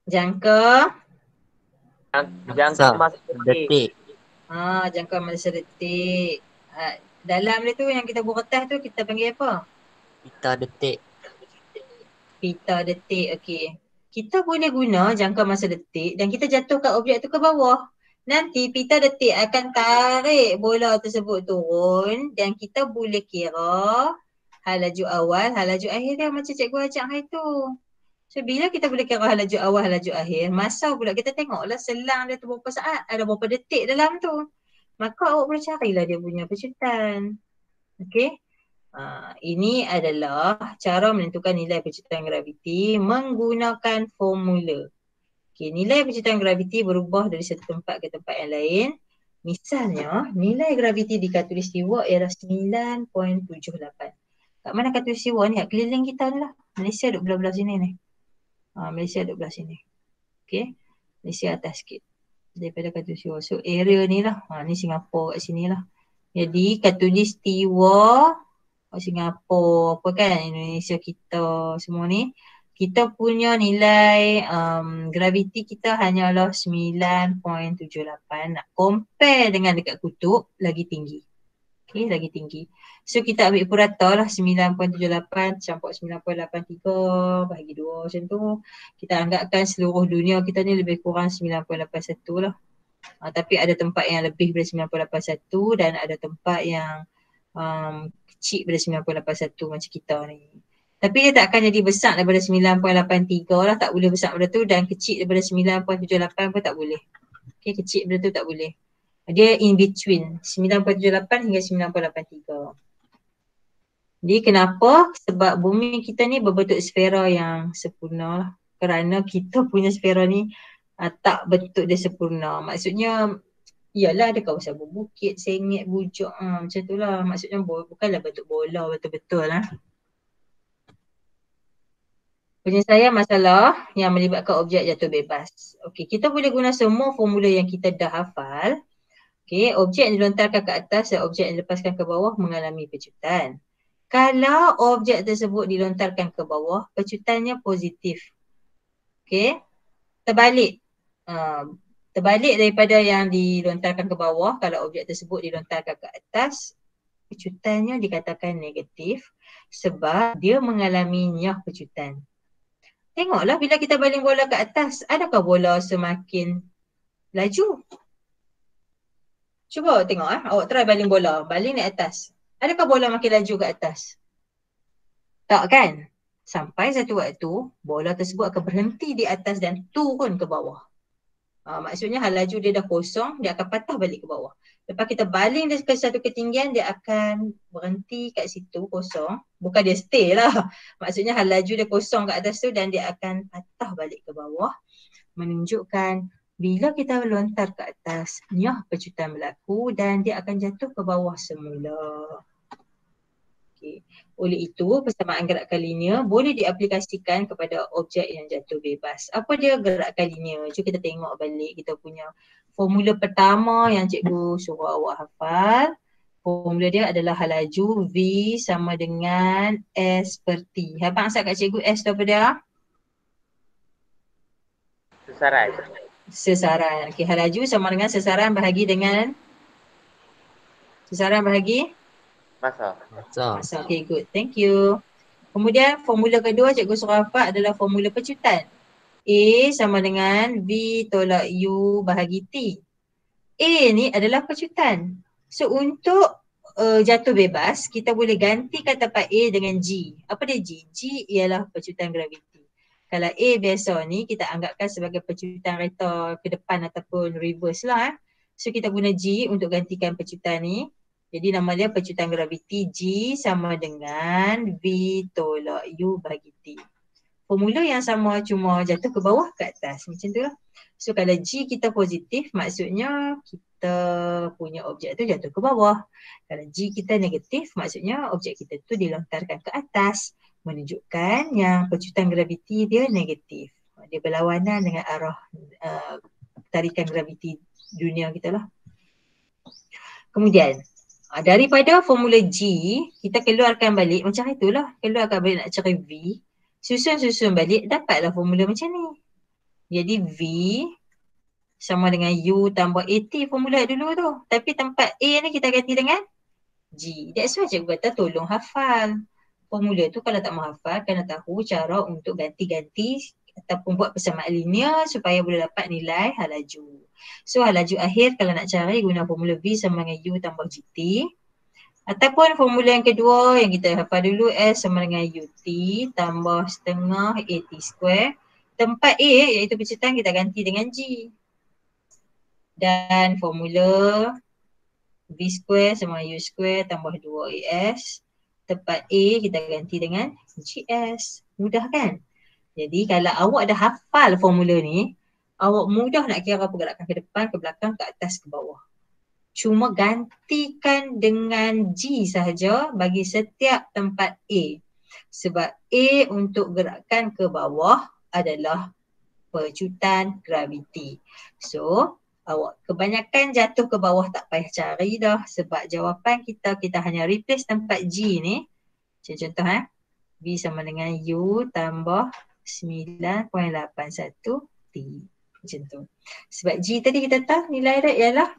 Jangka Masa detik. Jangka masa detik. Dalam dia tu yang kita buat kertas tu kita panggil apa? Pita detik. Pita detik, okey. Kita boleh guna jangka masa detik dan kita jatuhkan objek tu ke bawah. Nanti pita detik akan tarik bola tersebut turun dan kita boleh kira halaju awal, halaju akhir dia macam cikgu ajak hari tu. So bila kita boleh kira halaju awal, halaju akhir, masa pula kita tengoklah selang dia tu berapa saat, ada berapa detik dalam tu. Maka awak boleh carilah dia punya percuitan. Okey. Ini adalah cara menentukan nilai percuitan graviti menggunakan formula. Okay, nilai percuitan graviti berubah dari satu tempat ke tempat yang lain. Misalnya, nilai graviti di khatulistiwa ialah 9.78. Kat mana khatulistiwa ni? Kat keliling kita ni lah. Malaysia duduk belah-belah sini ni. Malaysia duduk belah sini. Okay. Malaysia atas sikit daripada khatulistiwa. So area ni lah. Ni Singapura kat sini lah. Jadi khatulistiwa Singapura apa kan, Indonesia kita semua ni, kita punya nilai graviti kita hanyalah 9.78. Nak compare dengan dekat kutub lagi tinggi. Okay, lagi tinggi. So kita ambil purata lah 9.78 campur 9.83 bahagi 2 macam tu. Kita anggapkan seluruh dunia kita ni lebih kurang 9.81 lah. Tapi ada tempat yang lebih daripada 9.81 dan ada tempat yang kecil daripada 9.81 macam kita ni. Tapi dia tak akan jadi besar daripada 9.83 lah, tak boleh besar daripada tu, dan kecil daripada 9.78 pun tak boleh. Okay, kecil daripada tu tak boleh. Dia in between 9.78 hingga 9.83. Jadi kenapa? Sebab bumi kita ni berbentuk sfera yang sempurna lah. Kerana kita punya sfera ni tak bentuk dia sempurna. Maksudnya ialah ada kawasan berbukit, sengit, bujur, macam tu lah. Maksudnya bukanlah bentuk bola betul-betul lah. Penyelesaian masalah yang melibatkan objek jatuh bebas. Okey, kita boleh guna semua formula yang kita dah hafal. Okey, objek yang dilontarkan ke atas dan objek yang dilepaskan ke bawah mengalami pecutan. Kalau objek tersebut dilontarkan ke bawah, pecutannya positif. Okey, terbalik. Terbalik daripada yang dilontarkan ke bawah, kalau objek tersebut dilontarkan ke atas, pecutannya dikatakan negatif sebab dia mengalami nyah pecutan. Tengoklah bila kita baling bola ke atas, adakah bola semakin laju? Cuba tengok awak try baling bola, baling naik atas. Adakah bola makin laju ke atas? Tak kan? Sampai satu waktu, bola tersebut akan berhenti di atas dan turun ke bawah. Maksudnya hal laju dia dah kosong, dia akan patah balik ke bawah. Lepas kita baling dia ke satu ketinggian, dia akan berhenti kat situ kosong. Bukan dia stay lah. Maksudnya hal laju dia kosong kat atas tu dan dia akan patah balik ke bawah. Menunjukkan bila kita lontar ke atas, nyah pecutan berlaku dan dia akan jatuh ke bawah semula. Okay. Oleh itu, persamaan gerakan linear boleh diaplikasikan kepada objek yang jatuh bebas. Apa dia gerakan linear? Jom kita tengok balik kita punya formula pertama yang cikgu suruh awak hafal. Formula dia adalah hal laju V sama dengan S per T. Abang asal kat cikgu S tu apa dia? Sesaran. Sesaran. Okay, hal laju sama dengan sesaran bahagi dengan sesaran bahagi Masa. masa. Okay, good. Thank you. Kemudian formula kedua cikgu suruh hafal adalah formula pecutan. A sama dengan V tolak U bahagi T. A ni adalah pecutan. So untuk jatuh bebas, kita boleh gantikan tempat A dengan G. Apa dia G? G ialah pecutan graviti. Kalau A biasa ni kita anggapkan sebagai pecutan reta ke depan ataupun reverse lah. So kita guna G untuk gantikan pecutan ni. Jadi nama dia pecutan graviti. G sama dengan V tolak U bagi T. Formula yang sama cuma jatuh ke bawah ke atas. Macam tu lah. So kalau G kita positif maksudnya kita punya objek tu jatuh ke bawah. Kalau G kita negatif maksudnya objek kita tu dilontarkan ke atas. Menunjukkan yang pecutan graviti dia negatif. Dia berlawanan dengan arah tarikan graviti dunia kita lah. Kemudian daripada formula G, kita keluarkan balik macam itulah. Keluarkan balik nak cari V. Susun-susun balik, dapatlah formula macam ni. Jadi V sama dengan U tambah AT formula dulu tu. Tapi tempat A ni kita ganti dengan G. That's why cikgu kata tolong hafal. Formula tu kalau tak menghafal, kena tahu cara untuk ganti-ganti ataupun buat persamaan linear supaya boleh dapat nilai hal laju. So hal laju akhir kalau nak cari guna formula V sama dengan U tambah GT. Ataupun formula yang kedua yang kita hafal dulu S sama dengan UT tambah setengah AT square. Tempat A iaitu pecutan kita ganti dengan G. Dan formula V square sama U square tambah 2AS. Tempat A kita ganti dengan GS. Mudah kan? Jadi kalau awak dah hafal formula ni, awak mudah nak kira pergerakan ke depan, ke belakang, ke atas, ke bawah. Cuma gantikan dengan G sahaja bagi setiap tempat A. Sebab A untuk gerakan ke bawah adalah pecutan graviti. So, Awak kebanyakan jatuh ke bawah tak payah cari dah sebab jawapan kita hanya replace tempat G ni. Macam contoh V sama dengan U tambah 9.81 T. Macam tu. Sebab G tadi kita tahu nilai dia ialah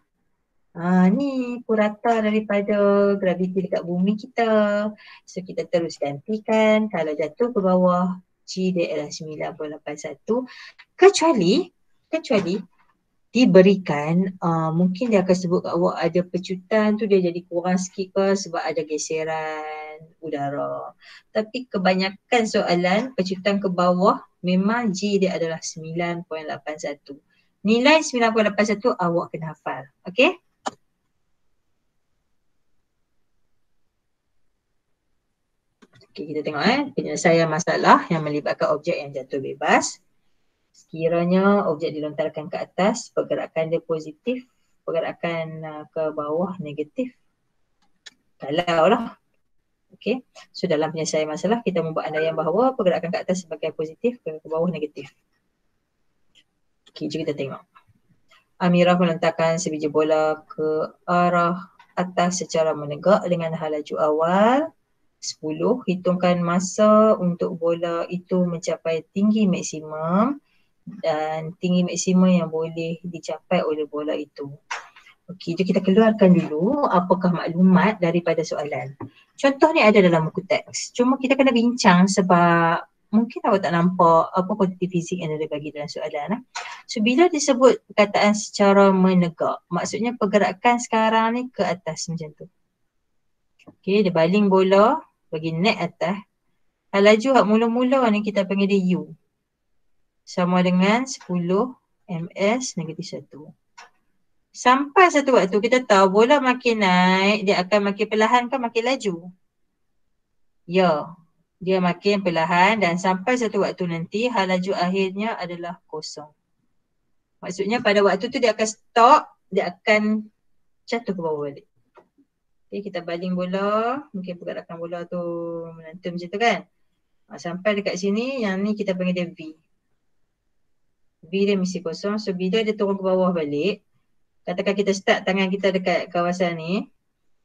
ni purata daripada graviti dekat bumi kita. So kita terus gantikan kalau jatuh ke bawah G dia ialah 9.81 kecuali diberikan mungkin dia akan sebut kat awak ada pecutan tu dia jadi kurang sikit ke sebab ada geseran udara. Tapi kebanyakan soalan pecutan ke bawah memang G dia adalah 9.81. Nilai 9.81 awak kena hafal. Okay? Okay, kita tengok penyelesaian masalah yang melibatkan objek yang jatuh bebas. Sekiranya objek dilontarkan ke atas, pergerakan dia positif, pergerakan ke bawah negatif. Kalau lah. Okay. So dalam penyelesaian masalah kita membuat andaian bahawa pergerakan ke atas sebagai positif, ke bawah negatif. Okay, jom kita tengok. Amirah melontarkan sebiji bola ke arah atas secara menegak dengan laju awal 10. Hitungkan masa untuk bola itu mencapai tinggi maksimum dan tinggi maksimum yang boleh dicapai oleh bola itu. Okey, jom kita keluarkan dulu apakah maklumat daripada soalan. Contoh ni ada dalam buku teks. Cuma kita kena bincang sebab mungkin awak tak nampak apa kuantiti fizik yang ada bagi dalam soalan. So bila disebut perkataan secara menegak, maksudnya pergerakan sekarang ni ke atas macam tu. Okey, dia baling bola bagi net atas. Laju hak mula-mula ni kita panggil dia U. Sama dengan 10 ms negatif 1. Sampai satu waktu kita tahu bola makin naik, dia akan makin perlahan kan makin laju? Ya, dia makin perlahan dan sampai satu waktu nanti hal laju akhirnya adalah kosong. Maksudnya pada waktu tu dia akan stop, dia akan jatuh ke bawah balik. Okay, kita baling bola, mungkin pergerakan bola tu menantum macam tu kan? Sampai dekat sini, yang ni kita panggil dia V. V dia mesti kosong. So bila dia turun ke bawah balik, katakan kita start tangan kita dekat kawasan ni,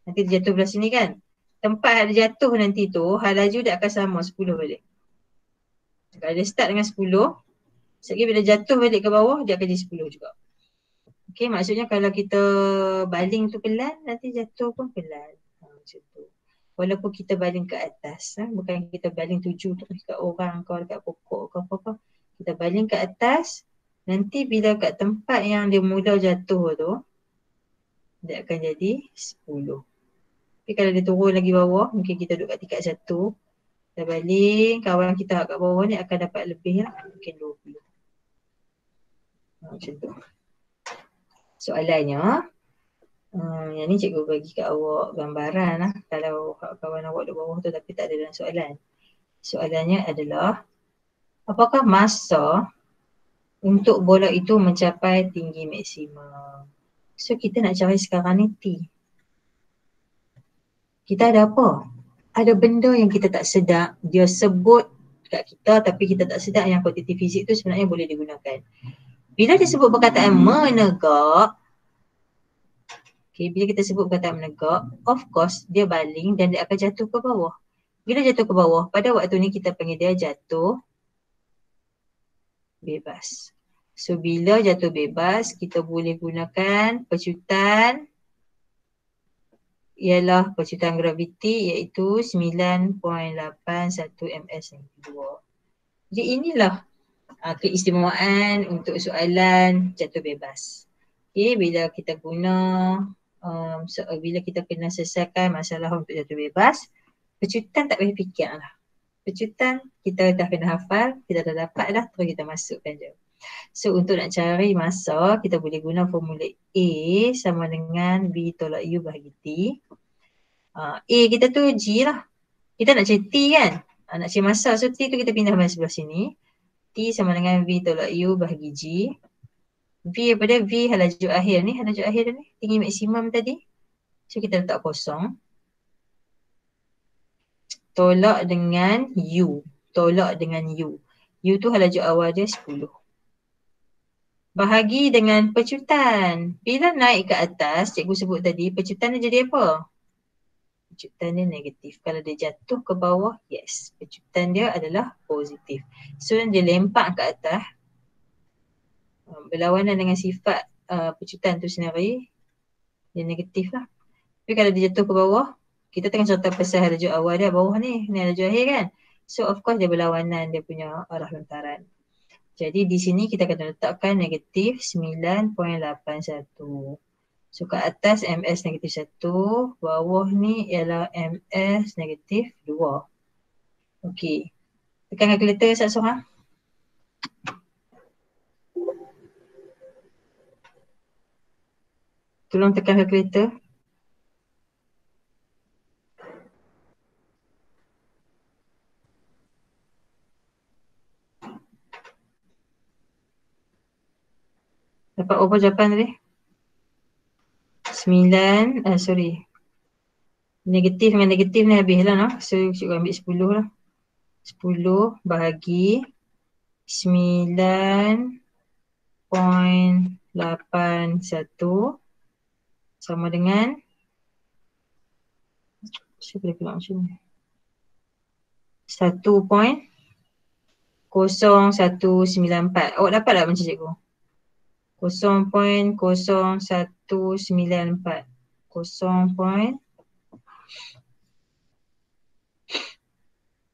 nanti dia jatuh belah sini kan. Tempat dia jatuh nanti tu, hal laju dia akan sama 10 balik. Kalau dia start dengan 10, sekali bila jatuh balik ke bawah, dia akan jadi 10 juga. Okay, maksudnya kalau kita baling tu pelan, nanti jatuh pun pelan. Macam tu. Walaupun kita baling ke atas, bukan kita baling tuju tu dekat orang ke dekat pokok ke apa-apa. Kita baling ke atas, nanti bila kat tempat yang dia mula jatuh tu, dia akan jadi 10. Tapi kalau dia turun lagi bawah, mungkin kita duduk kat tingkat 1. Kita baling, kawan kita kat bawah ni akan dapat lebih lah, mungkin 20. Macam tu. Soalannya, yang ni cikgu bagi kat awak gambaran lah. Kalau kawan awak duduk bawah tu tapi tak ada dalam soalan. Soalannya adalah, apakah masa untuk bola itu mencapai tinggi maksimum? So kita nak cari sekarang ni T. Kita ada apa? Ada benda yang kita tak sedar, dia sebut kat kita tapi kita tak sedar yang kuantiti fizik tu sebenarnya boleh digunakan. Bila disebut perkataan menegak, okay, bila kita sebut perkataan menegak, of course dia baling dan dia akan jatuh ke bawah. Bila jatuh ke bawah, pada waktu ni kita panggil dia jatuh bebas. So bila jatuh bebas, kita boleh gunakan pecutan ialah pecutan graviti iaitu 9.81 ms negatif 2. Jadi inilah keistimewaan untuk soalan jatuh bebas. Okay, bila kita guna, bila kita kena selesaikan masalah untuk jatuh bebas, pecutan tak payah fikir lah. Pecutan kita dah kena hafal, kita dah dapat dah, terus kita masukkan je. So untuk nak cari masa, kita boleh guna formula A sama dengan V tolak U bahagi T. A kita tu G lah. Kita nak cari T kan? Nak cari masa, so T tu kita pindah sebelah sini. T sama dengan V tolak U bahagi G. V daripada V hal laju akhir ni, hal laju akhir ni, tinggi maksimum tadi. So kita letak kosong. Tolak dengan U. Tolak dengan U. U tu hal laju awal dia 10. Bahagi dengan pecutan. Bila naik ke atas, cikgu sebut tadi, pecutan dia jadi apa? Pecutan dia negatif. Kalau dia jatuh ke bawah, yes. Pecutan dia adalah positif. So dia lempak ke atas, berlawanan dengan sifat pecutan tu sendiri, dia negatif lah. Tapi kalau dia jatuh ke bawah, kita tengah contoh pasal laju awal dia bawah ni laju akhir kan. So of course dia berlawanan dia punya arah lontaran. Jadi di sini kita akan letakkan negatif 9.81. So kat atas MS negatif 1, bawah ni ialah MS negatif 2. Okey. Tekan kalkulator sat seorang. Tolong tekan kalkulator. Dapat berapa jawapan tadi? 9, negatif dengan negatif ni habis lah no. So cikgu ambil 10 lah. 10 bahagi 9.81 sama dengan, saya boleh keluar macam ni, 1.0194. Awak dapat tak macam cikgu? 0.0194.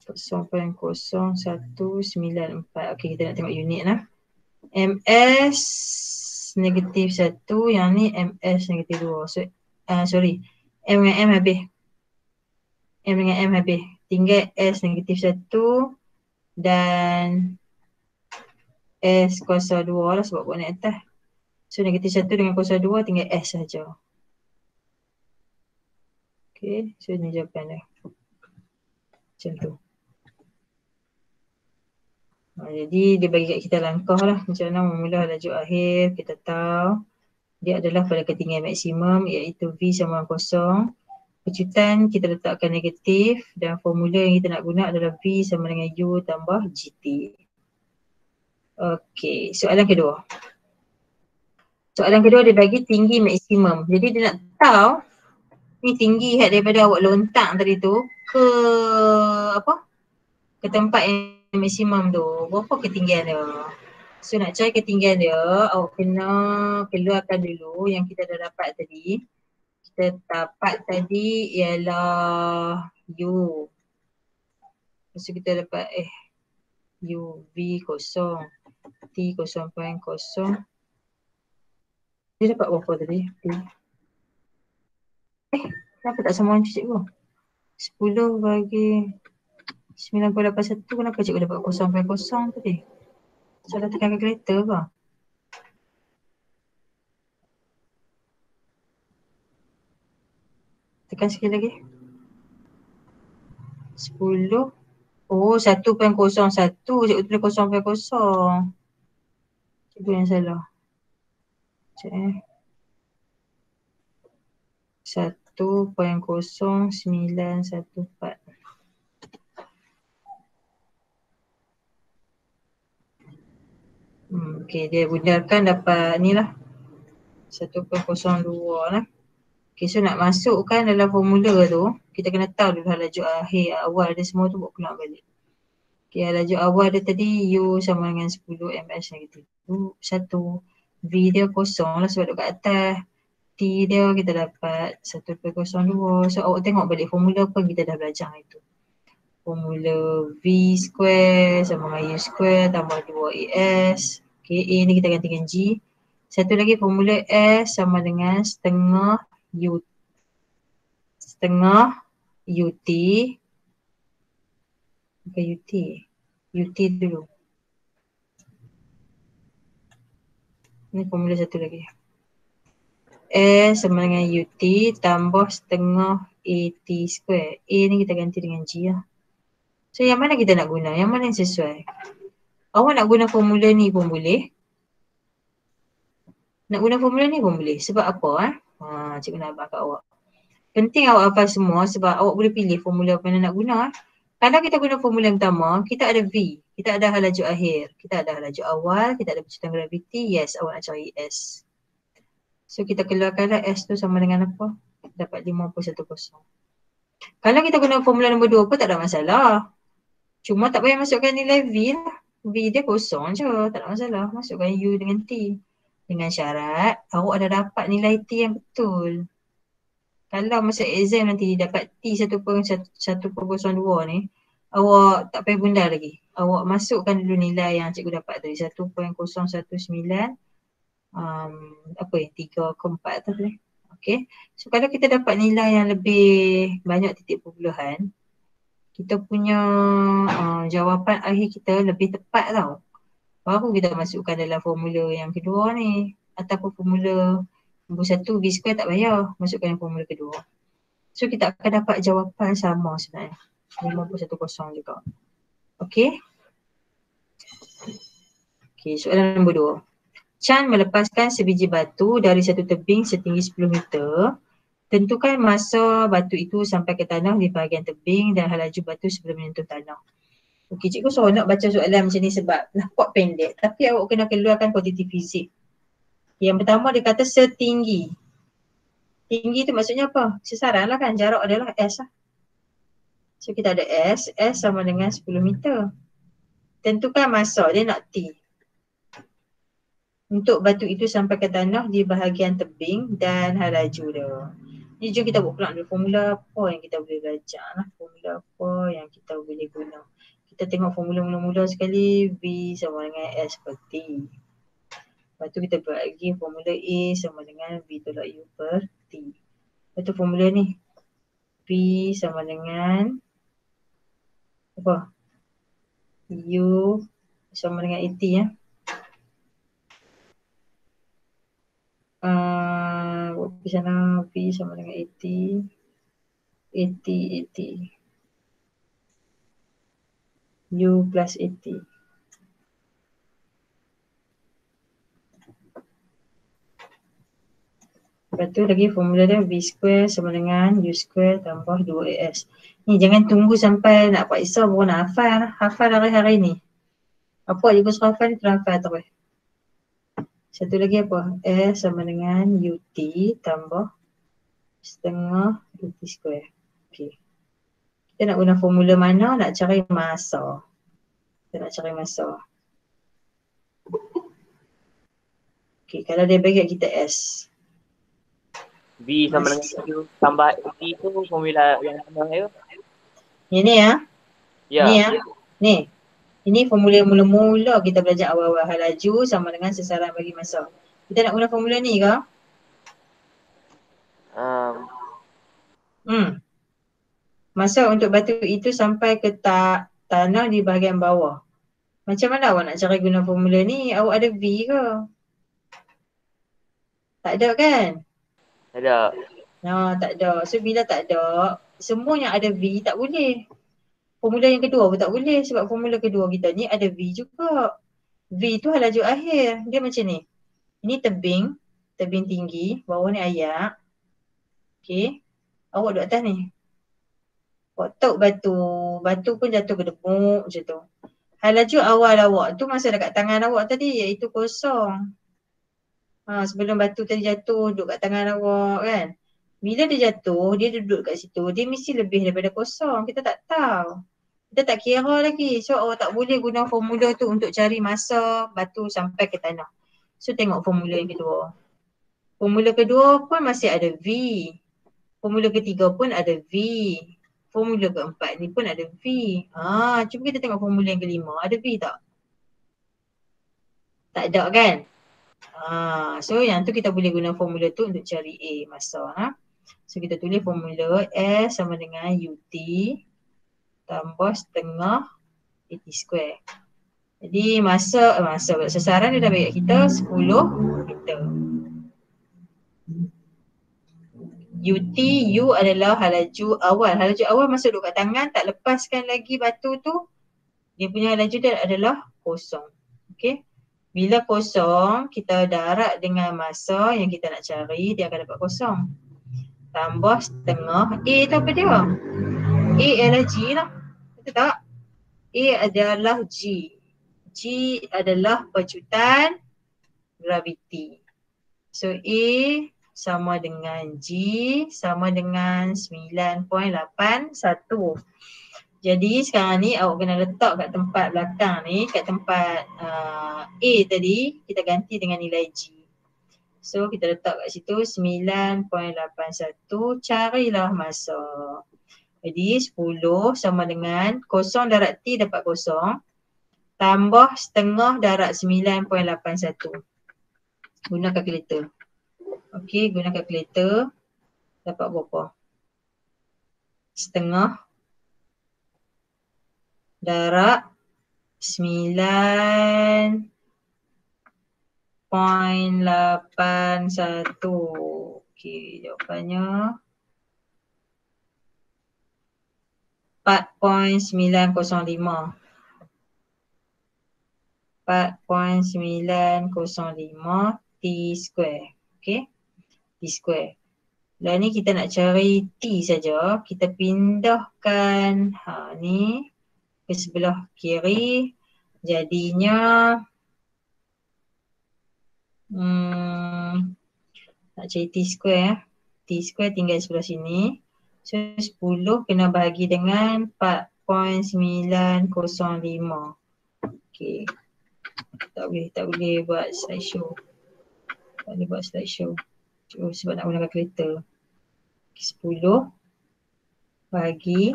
0.0194. Okey, kita nak tengok unit lah. MS negatif 1, yang ni MS negatif 2. So, M dengan M habis. M dengan M habis. Tinggal S negatif 1 dan S kuasa 2 lah sebab buat naik atas. So negatif 1 dengan kuasa 2 tinggal S saja. Okay, so ni jawapan dia. Macam tu. Jadi dia bagi kat kita langkah lah macam mana memula laju akhir. Kita tahu dia adalah pada ketinggian maksimum iaitu V sama dengan kosong. Pecutan kita letakkan negatif dan formula yang kita nak guna adalah V sama dengan U tambah GT. Okey, soalan kedua. Soalan kedua dia bagi tinggi maksimum. Jadi dia nak tahu ni tinggi daripada awak lontak tadi tu ke apa? Ke tempat yang maksimum tu. Berapa ketinggian dia? So nak cari ketinggian dia, awak kena keluarkan dulu yang kita dah dapat tadi. Kita dapat tadi ialah U. Lepas tu kita dapat U, V kosong, T 0.0. Dia dapat berapa tadi? Kenapa tak sama macam cikgu? 10 bagi 9.81, kenapa cikgu dapat 0.0 tadi? Salah tekan kalkulator ke? Tekan sekali lagi. 10. Oh, 1.01. Cikgu tulis 0.0. Cikgu yang salah. Sekejap 1.0914. Okay, dia gunakan dapat ni lah 1.02 lah. Okay, so nak masukkan dalam formula tu, kita kena tahu dulu laju akhir awal dia semua tu buat keluar balik. Okay, laju awal dia tadi U sama dengan 10 MS negatif 1. V dia kosong lah sebab duduk kat atas. T dia kita dapat 1.02. So awak tengok balik formula apa kita dah belajar itu. Formula V square sama dengan U square tambah 2AS. Okay, A ni kita ganti dengan G. Satu lagi formula S sama dengan setengah UT. Bukan UT dulu. Ni formula satu lagi. S sama dengan UT tambah setengah AT square. A ni kita ganti dengan G lah. So yang mana kita nak guna? Yang mana yang sesuai? Awak nak guna formula ni pun boleh. Nak guna formula ni pun boleh. Sebab apa? Cikgu nak abang kat awak. Penting awak hafal semua sebab awak boleh pilih formula apa yang nak guna. Kalau kita guna formula yang pertama, kita ada V. Kita ada halaju akhir. Kita ada halaju awal. Kita ada percikan graviti. Yes, awak nak cari S. So kita keluarkanlah S tu sama dengan apa? Dapat 5.10. Kalau kita guna formula nombor 2 pun tak ada masalah. Cuma tak payah masukkan nilai V lah. V dia kosong je. Tak ada masalah. Masukkan U dengan T. Dengan syarat awak ada dapat nilai T yang betul. Kalau masa exam nanti dapat T 1.102 ni, awak tak payah bundar lagi. Awak masukkan dulu nilai yang cikgu dapat tadi 1.019 apa ya, 3 ke 4 tu ni. Okay. So kalau kita dapat nilai yang lebih banyak titik perpuluhan, kita punya jawapan akhir kita lebih tepat tau. Baru kita masukkan dalam formula yang kedua ni. Ataupun formula nombor 1 V square tak payah. Masukkan yang formula kedua. So kita akan dapat jawapan sama sebenarnya. 5.10 juga. Okay. Okay, soalan nombor 2. Chan melepaskan sebiji batu dari satu tebing setinggi 10 meter. Tentukan masa batu itu sampai ke tanah di bahagian tebing dan halaju batu sebelum menyentuh tanah. Okey, cikgu seronok baca soalan macam ni sebab nampak pendek tapi awak kena keluarkan kuantiti fizik. Yang pertama dia kata setinggi. Tinggi tu maksudnya apa? Sesaran lah kan, jarak adalah S lah. So kita ada S sama dengan 10 meter. Tentukan masa, dia nak T. Untuk batu itu sampai ke tanah di bahagian tebing dan halaju dia. Ni jom kita buat pula dulu formula apa yang kita boleh belajar lah. Formula apa yang kita boleh guna. Kita tengok formula mula-mula sekali, V sama dengan S per T. Lepas tu kita buat lagi formula A sama dengan V tolak U per T. Lepas tu formula ni, V sama dengan apa? U sama dengan AT ya. Di sana V sama dengan AT. U plus AT. Lepas tu lagi formula dia V square sama dengan U square tambah 2AS. Ni jangan tunggu sampai nak buat exam baru nak hafal. Hafal hari-hari ni. Apa je kau suruh hafal ni terhafal terus. Satu lagi apa? S sama dengan UT tambah setengah UT square. Okay. Kita nak guna formula mana? Nak cari masa. Kita nak cari masa. Okay, kalau dia bagi kita S. V sama dengan Q tambah T tu formula yang mana ya? Ini ya. Ya. Ni ya. Ni. Ini formula mula-mula kita belajar awal-awal halaju sama dengan sesaran bagi masa. Kita nak guna formula ni ke? Masa untuk batu itu sampai ke tanah di bahagian bawah. Macam mana awak nak cari guna formula ni? Awak ada V ke? Tak ada kan? Ada. Tak ada. So bila tak ada, semua yang ada V tak boleh. Formula yang kedua pun tak boleh sebab formula kedua kita ni ada V juga. V tu halaju akhir. Dia macam ni. Ini tebing tinggi, bawah ni ayak. Okay. Awak duduk atas ni. Awak tok batu pun jatuh berdemuk macam tu. Halaju awal awak tu masa dekat tangan awak tadi iaitu kosong. Sebelum batu tadi jatuh duduk kat tangan awak kan. Bila dia jatuh, dia duduk kat situ, dia mesti lebih daripada kosong. Kita tak tahu. Kita tak kira lagi. So awak tak boleh guna formula tu untuk cari masa batu sampai ke tanah. So tengok formula yang kedua. Formula kedua pun masih ada V. Formula ketiga pun ada V. Formula keempat ni pun ada V. Cuba kita tengok formula yang kelima. Ada V tak? Tak ada kan? So yang tu kita boleh guna formula tu untuk cari A masa. So kita tulis formula S sama dengan UT tambah setengah AT square. Jadi masa sesaran dia dah bagi kita 10 meter. UT, U adalah halaju awal. Halaju awal masa duduk kat tangan, tak lepaskan lagi batu tu, dia punya halaju dia adalah kosong. Okay. Bila kosong, kita darab dengan masa yang kita nak cari, dia akan dapat kosong. Tambah setengah. A tu apa dia? A ialah G lah. betul tak? A adalah G. G adalah pecutan graviti. So A sama dengan G sama dengan 9.81. Jadi sekarang ni awak kena letak kat tempat belakang ni, kat tempat A tadi, kita ganti dengan nilai G. So kita letak kat situ 9.81, carilah masa. Jadi 10 sama dengan kosong darab T dapat kosong, tambah setengah darab 9.81. Guna kalkulator. Okey, guna kalkulator. Dapat berapa? Setengah darab 9.81. Okey, jawapannya 4.905. 4.905 T square. Okey. T square. Lah ni kita nak cari T saja. Kita pindahkan ni ke sebelah kiri. Jadinya nak cari T square. T square tinggal sebelah sini. So 10 kena bahagi dengan 4.905. Okey. Tak boleh buat slideshow. Tak boleh buat slideshow. Sebab nak guna kalkulator. 10 bagi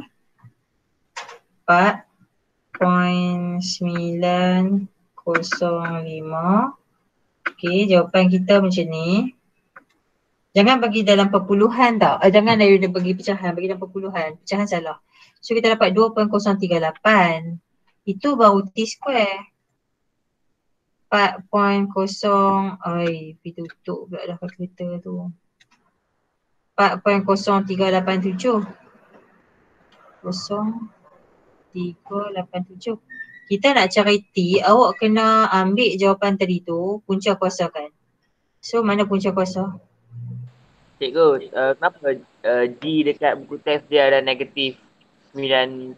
4.905. Okey, jawapan kita macam ni. Jangan bagi dalam perpuluhan tau. Jangan dari bagi pecahan, bagi dalam perpuluhan. Pecahan salah. So kita dapat 2.038. Itu baru T square. 4.0, pergi tutup pula dah kalkulator tu. 4.0387. 0387. Kita nak cari T, awak kena ambil jawapan tadi tu, punca kuasakan. So mana punca kuasa? Cikgu, kenapa G dekat buku teks dia ada negatif 9.81?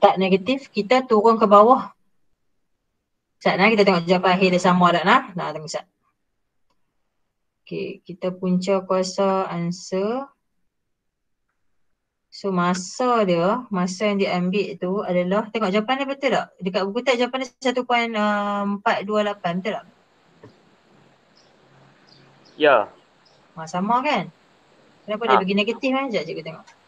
Tak negatif, kita turun ke bawah. Sat, kita tengok jawapan akhir dia sama tak nak? Nak tengok Sat. Okay, kita punca kuasa answer. So masa dia, masa yang diambil tu adalah, tengok jawapan dia betul tak? Dekat buku teks jawapan dia 1.428, betul tak? Ya. Sama kan? Kenapa dia bagi negatif kan? Sekejap cikgu tengok.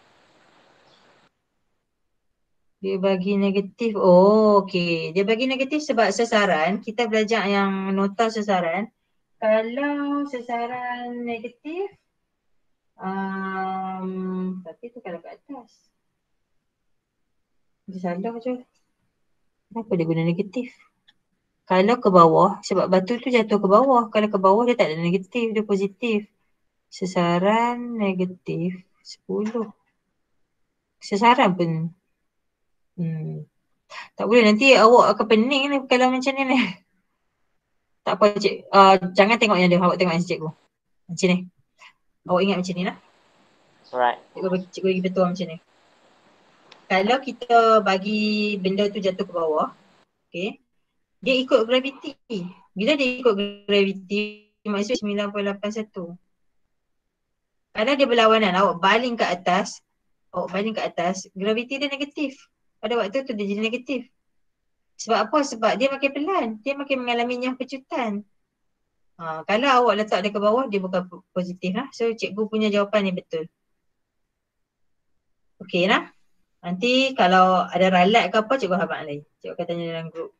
Dia bagi negatif, okey. Dia bagi negatif sebab sasaran, kita belajar yang nota sasaran. Kalau sasaran negatif, tapi tu kalau kat atas. Dia salah je. Kenapa dia guna negatif? Kalau ke bawah, sebab batu tu jatuh ke bawah. Kalau ke bawah dia tak ada negatif, dia positif. Sasaran negatif 10. Sasaran pun tak boleh, nanti awak akan pening ni kalau macam ni. Tak apa cik, jangan tengok yang dia, awak tengok yang cikgu. Macam ni. Awak ingat macam ni lah. Alright. Cikgu bagi betul macam ni. Kalau kita bagi benda tu jatuh ke bawah, okay, dia ikut graviti. Bila dia ikut graviti, maksudnya 9.81. Kalau dia berlawanan, awak baling ke atas, graviti dia negatif. Pada waktu tu dia jadi negatif. Sebab apa? Sebab dia makin pelan. Dia makin mengalami nyah pecutan. Kalau awak letak dia ke bawah, dia bukan positif lah. So cikgu punya jawapan ni betul. Okey lah. Nanti kalau ada ralat ke apa, cikgu habaq lain. Cikgu akan tanya dalam grup.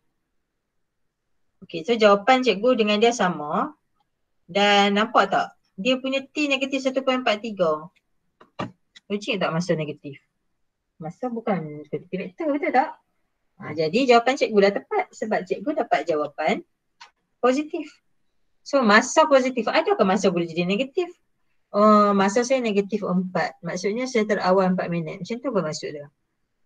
Okey, so jawapan cikgu dengan dia sama. Dan nampak tak? Dia punya T negatif 1.43. Logik tak masa negatif? Masa bukan negatif vektor, betul tak? Jadi jawapan cikgu dah tepat sebab cikgu dapat jawapan positif. So masa positif, adakah masa boleh jadi negatif? Masa saya negatif 4. Maksudnya saya terawal 4 minit. Macam tu apa maksud dia?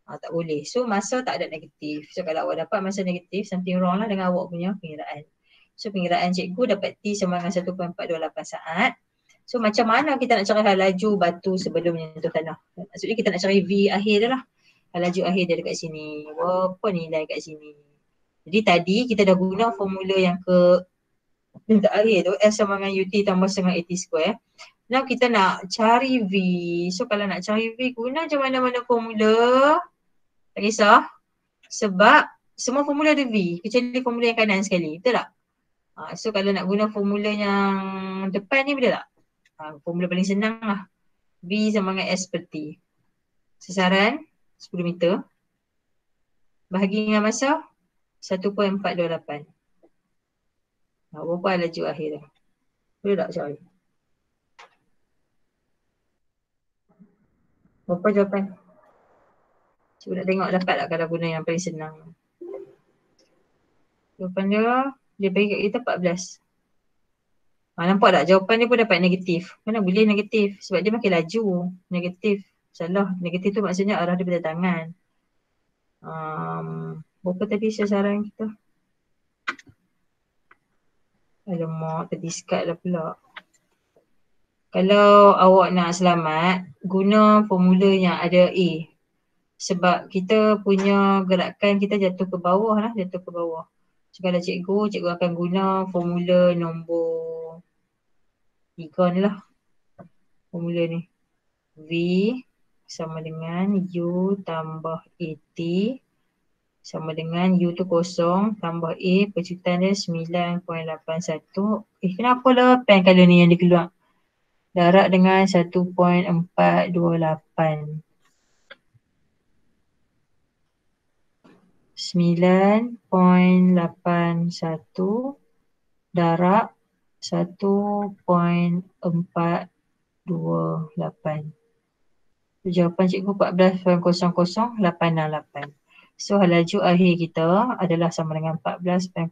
Tak boleh. So masa tak ada negatif. So kalau awak dapat masa negatif, something wrong lah dengan awak punya pengiraan. So pengiraan cikgu dapat T sama dengan 1.428 saat. So macam mana kita nak cari laju batu sebelum menyentuh tanah? Maksudnya kita nak cari V akhir dia lah. Laju akhir dia dekat sini. Berapa nilai kat sini? Jadi tadi kita dah guna formula yang minta akhir tu S sama dengan UT tambah setengah AT square. Now kita nak cari V. So kalau nak cari V guna je mana-mana formula. Tak kisah. Sebab semua formula ada V. Kecuali formula yang kanan sekali. Betul tak? So kalau nak guna formula yang depan ni boleh tak? Formula paling senang lah. V sama dengan S per T. Sasaran 10 meter. Bahagi dengan masa 1.428. Berapa laju akhir dia? Boleh tak cari? Berapa jawapan? Cuba nak tengok dapat tak kalau guna yang paling senang. Jawapan dia bagi kat kita 14. Nampak tak? Jawapan dia pun dapat negatif. Mana boleh negatif? Sebab dia makin laju. Negatif. Salah. Negatif tu maksudnya arah dia berdatangan. Berapa tadi sasaran kita? Alamak, terdiscard lah pula. Kalau awak nak selamat, guna formula yang ada A. Sebab kita punya gerakan kita jatuh ke bawah lah, jatuh ke bawah. So kalau cikgu akan guna formula nombor 3 ni lah. Formula ni. V sama dengan U tambah AT sama dengan U tu kosong tambah A percutan dia 9.81. Kenapa lah pen colour ni yang dia keluar? Darab dengan 1.428. 9.81 darab 1.428. Jawapan cikgu 14.008668. So laju akhir kita adalah sama dengan 14.0068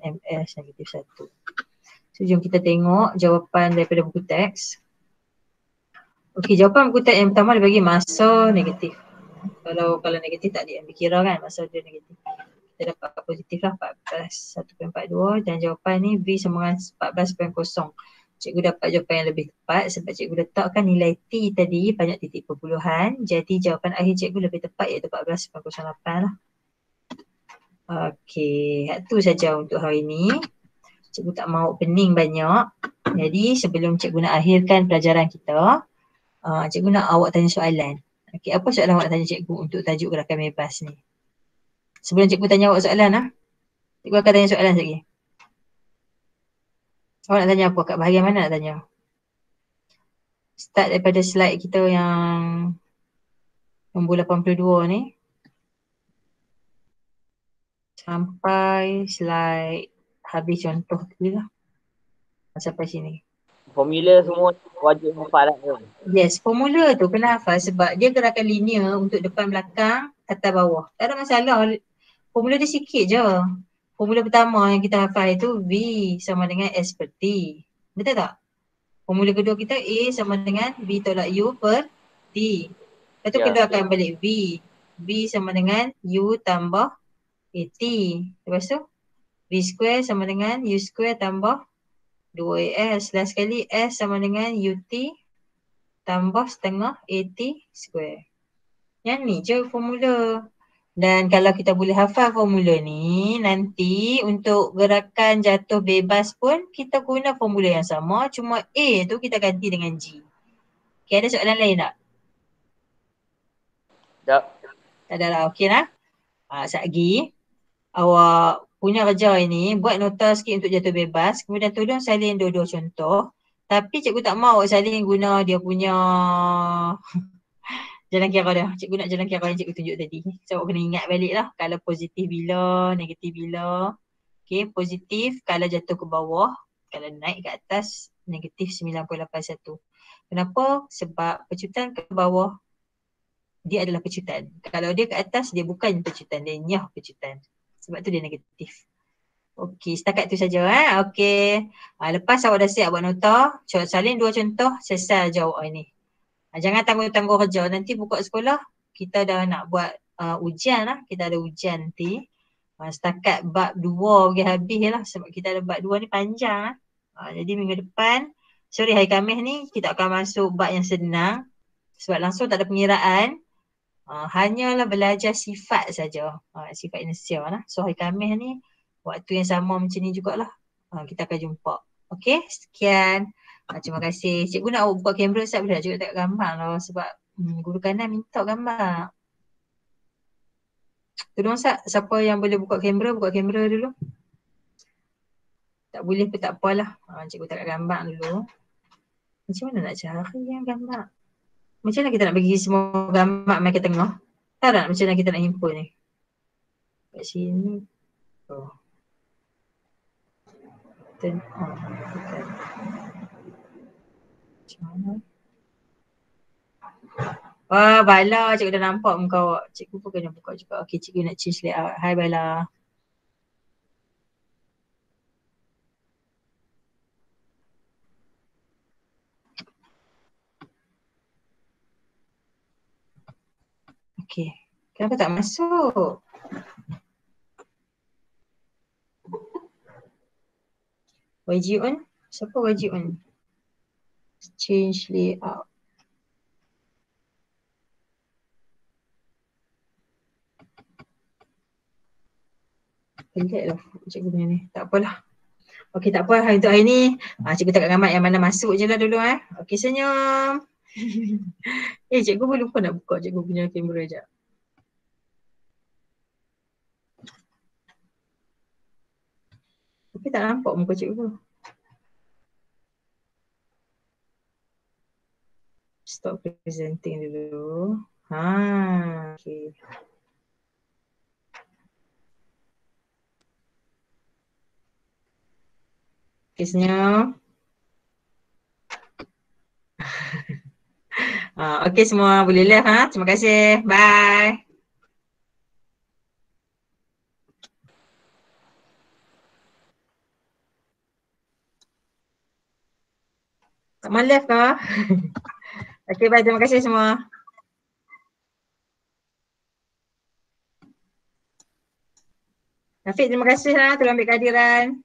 ms negatif 1. So jom kita tengok jawapan daripada buku teks. Okey, jawapan buku teks yang pertama dia bagi masa negatif. Kalau negatif tak diambil kira kan, masa dia negatif. Kita dapat positif lah 14.1.42 dan jawapan ni V sama dengan 14.0. Cikgu dapat jawapan yang lebih tepat sebab cikgu letakkan nilai T tadi banyak titik perpuluhan. Jadi jawapan akhir cikgu lebih tepat iaitu 14.08 lah. Okey, itu saja untuk hari ini. Cikgu tak mahu pening banyak. Jadi sebelum cikgu nak akhirkan pelajaran kita, cikgu nak awak tanya soalan. Okey, apa soalan awak nak tanya cikgu untuk tajuk gerakan bebas ni? Sebelum cikgu tanya awak soalan lah, cikgu akan tanya soalan sekali. Awak nak tanya apa? Kat bahagian mana nak tanya? Start daripada slide kita yang nombor 82 ni. Sampai slide habis contoh tadi lah. Sampai sini. Formula semua wajib hafal lah. Yes, formula tu kena hafal sebab dia gerakan linear untuk depan belakang, atas bawah. Tak ada masalah. Formula dia sikit je. Formula pertama yang kita hafal itu V sama dengan S per T. Betul tak? Formula kedua kita A sama dengan V tolak U per T. Lepas tu keluarkan balik V. V sama dengan U tambah AT. Lepas tu V square sama dengan U square tambah 2AS. Last sekali S sama dengan UT tambah setengah AT square. Yang ni je formula. Dan kalau kita boleh hafal formula ni, nanti untuk gerakan jatuh bebas pun kita guna formula yang sama. Cuma A tu kita ganti dengan G. Okay, ada soalan lain tak? Tak. Tak ada lah. Okay lah. Sekejap lagi. Awak punya kerja ini, buat nota sikit untuk jatuh bebas. Kemudian tolong salin dua-dua contoh. Tapi cikgu tak mahu salin guna dia punya jalan kira dia. Cikgu nak jalan kira yang cikgu tunjuk tadi. So awak kena ingat balik lah. Kalau positif bila, negatif bila. Okay, positif kalau jatuh ke bawah. Kalau naik ke atas, negatif 9.81. Kenapa? Sebab pecutan ke bawah, dia adalah pecutan. Kalau dia ke atas, dia bukan pecutan. Dia nyah pecutan. Sebab tu dia negatif. Okey, setakat tu saja. Okey. Lepas awak dah siap buat nota, salin dua contoh, selesai jawab ini. Jangan tangguh-tangguh kerja. Nanti buka sekolah, kita dah nak buat ujian lah. Kita ada ujian nanti. Setakat bab 2 pergi habis lah. Sebab kita ada bab 2 ni panjang lah. Jadi minggu depan, Sorry, hari Khamis ni kita akan masuk bab yang senang sebab langsung tak ada pengiraan. Hanyalah belajar sifat saja. Sifat Indonesia lah. So hari Khamis ni waktu yang sama macam ni jugalah. Kita akan jumpa. Okey, sekian. Terima kasih. Cikgu nak buka kamera Ustaz, boleh tak cikgu tengok gambar lah sebab guru kanan minta gambar. Tolong Ustaz, siapa yang boleh buka kamera dulu. Tak boleh pun tak apalah. Cikgu tengok gambar dulu. Macam mana nak cari yang gambar? Macam mana kita nak bagi semua gambar main ke tengah? Tahu tak macam mana kita nak himpun ni? Kat sini. Oh. Macam mana? Wah, Bala, cikgu dah nampak muka awak. Cikgu pun kena buka juga. Okey, cikgu nak change layout. Hai Bala. Okey. Kenapa tak masuk? YG on? Siapa YG on? Change layout. Pelik lah cikgu punya ni. Tak apalah. Okey, tak apa. Untuk hari ni, cikgu tak gambar yang mana masuk je lah dulu. Okey, senyum. Cikgu pun lupa nak buka cikgu punya kamera sekejap. Tapi tak nampak muka cikgu. Stop presenting dulu. Okey. Okey, senyum. Okey semua boleh live. Terima kasih. Bye. Tak mahu live ke? Okey, bye. Terima kasih semua. Rafiq, terima kasih telah ambil kehadiran.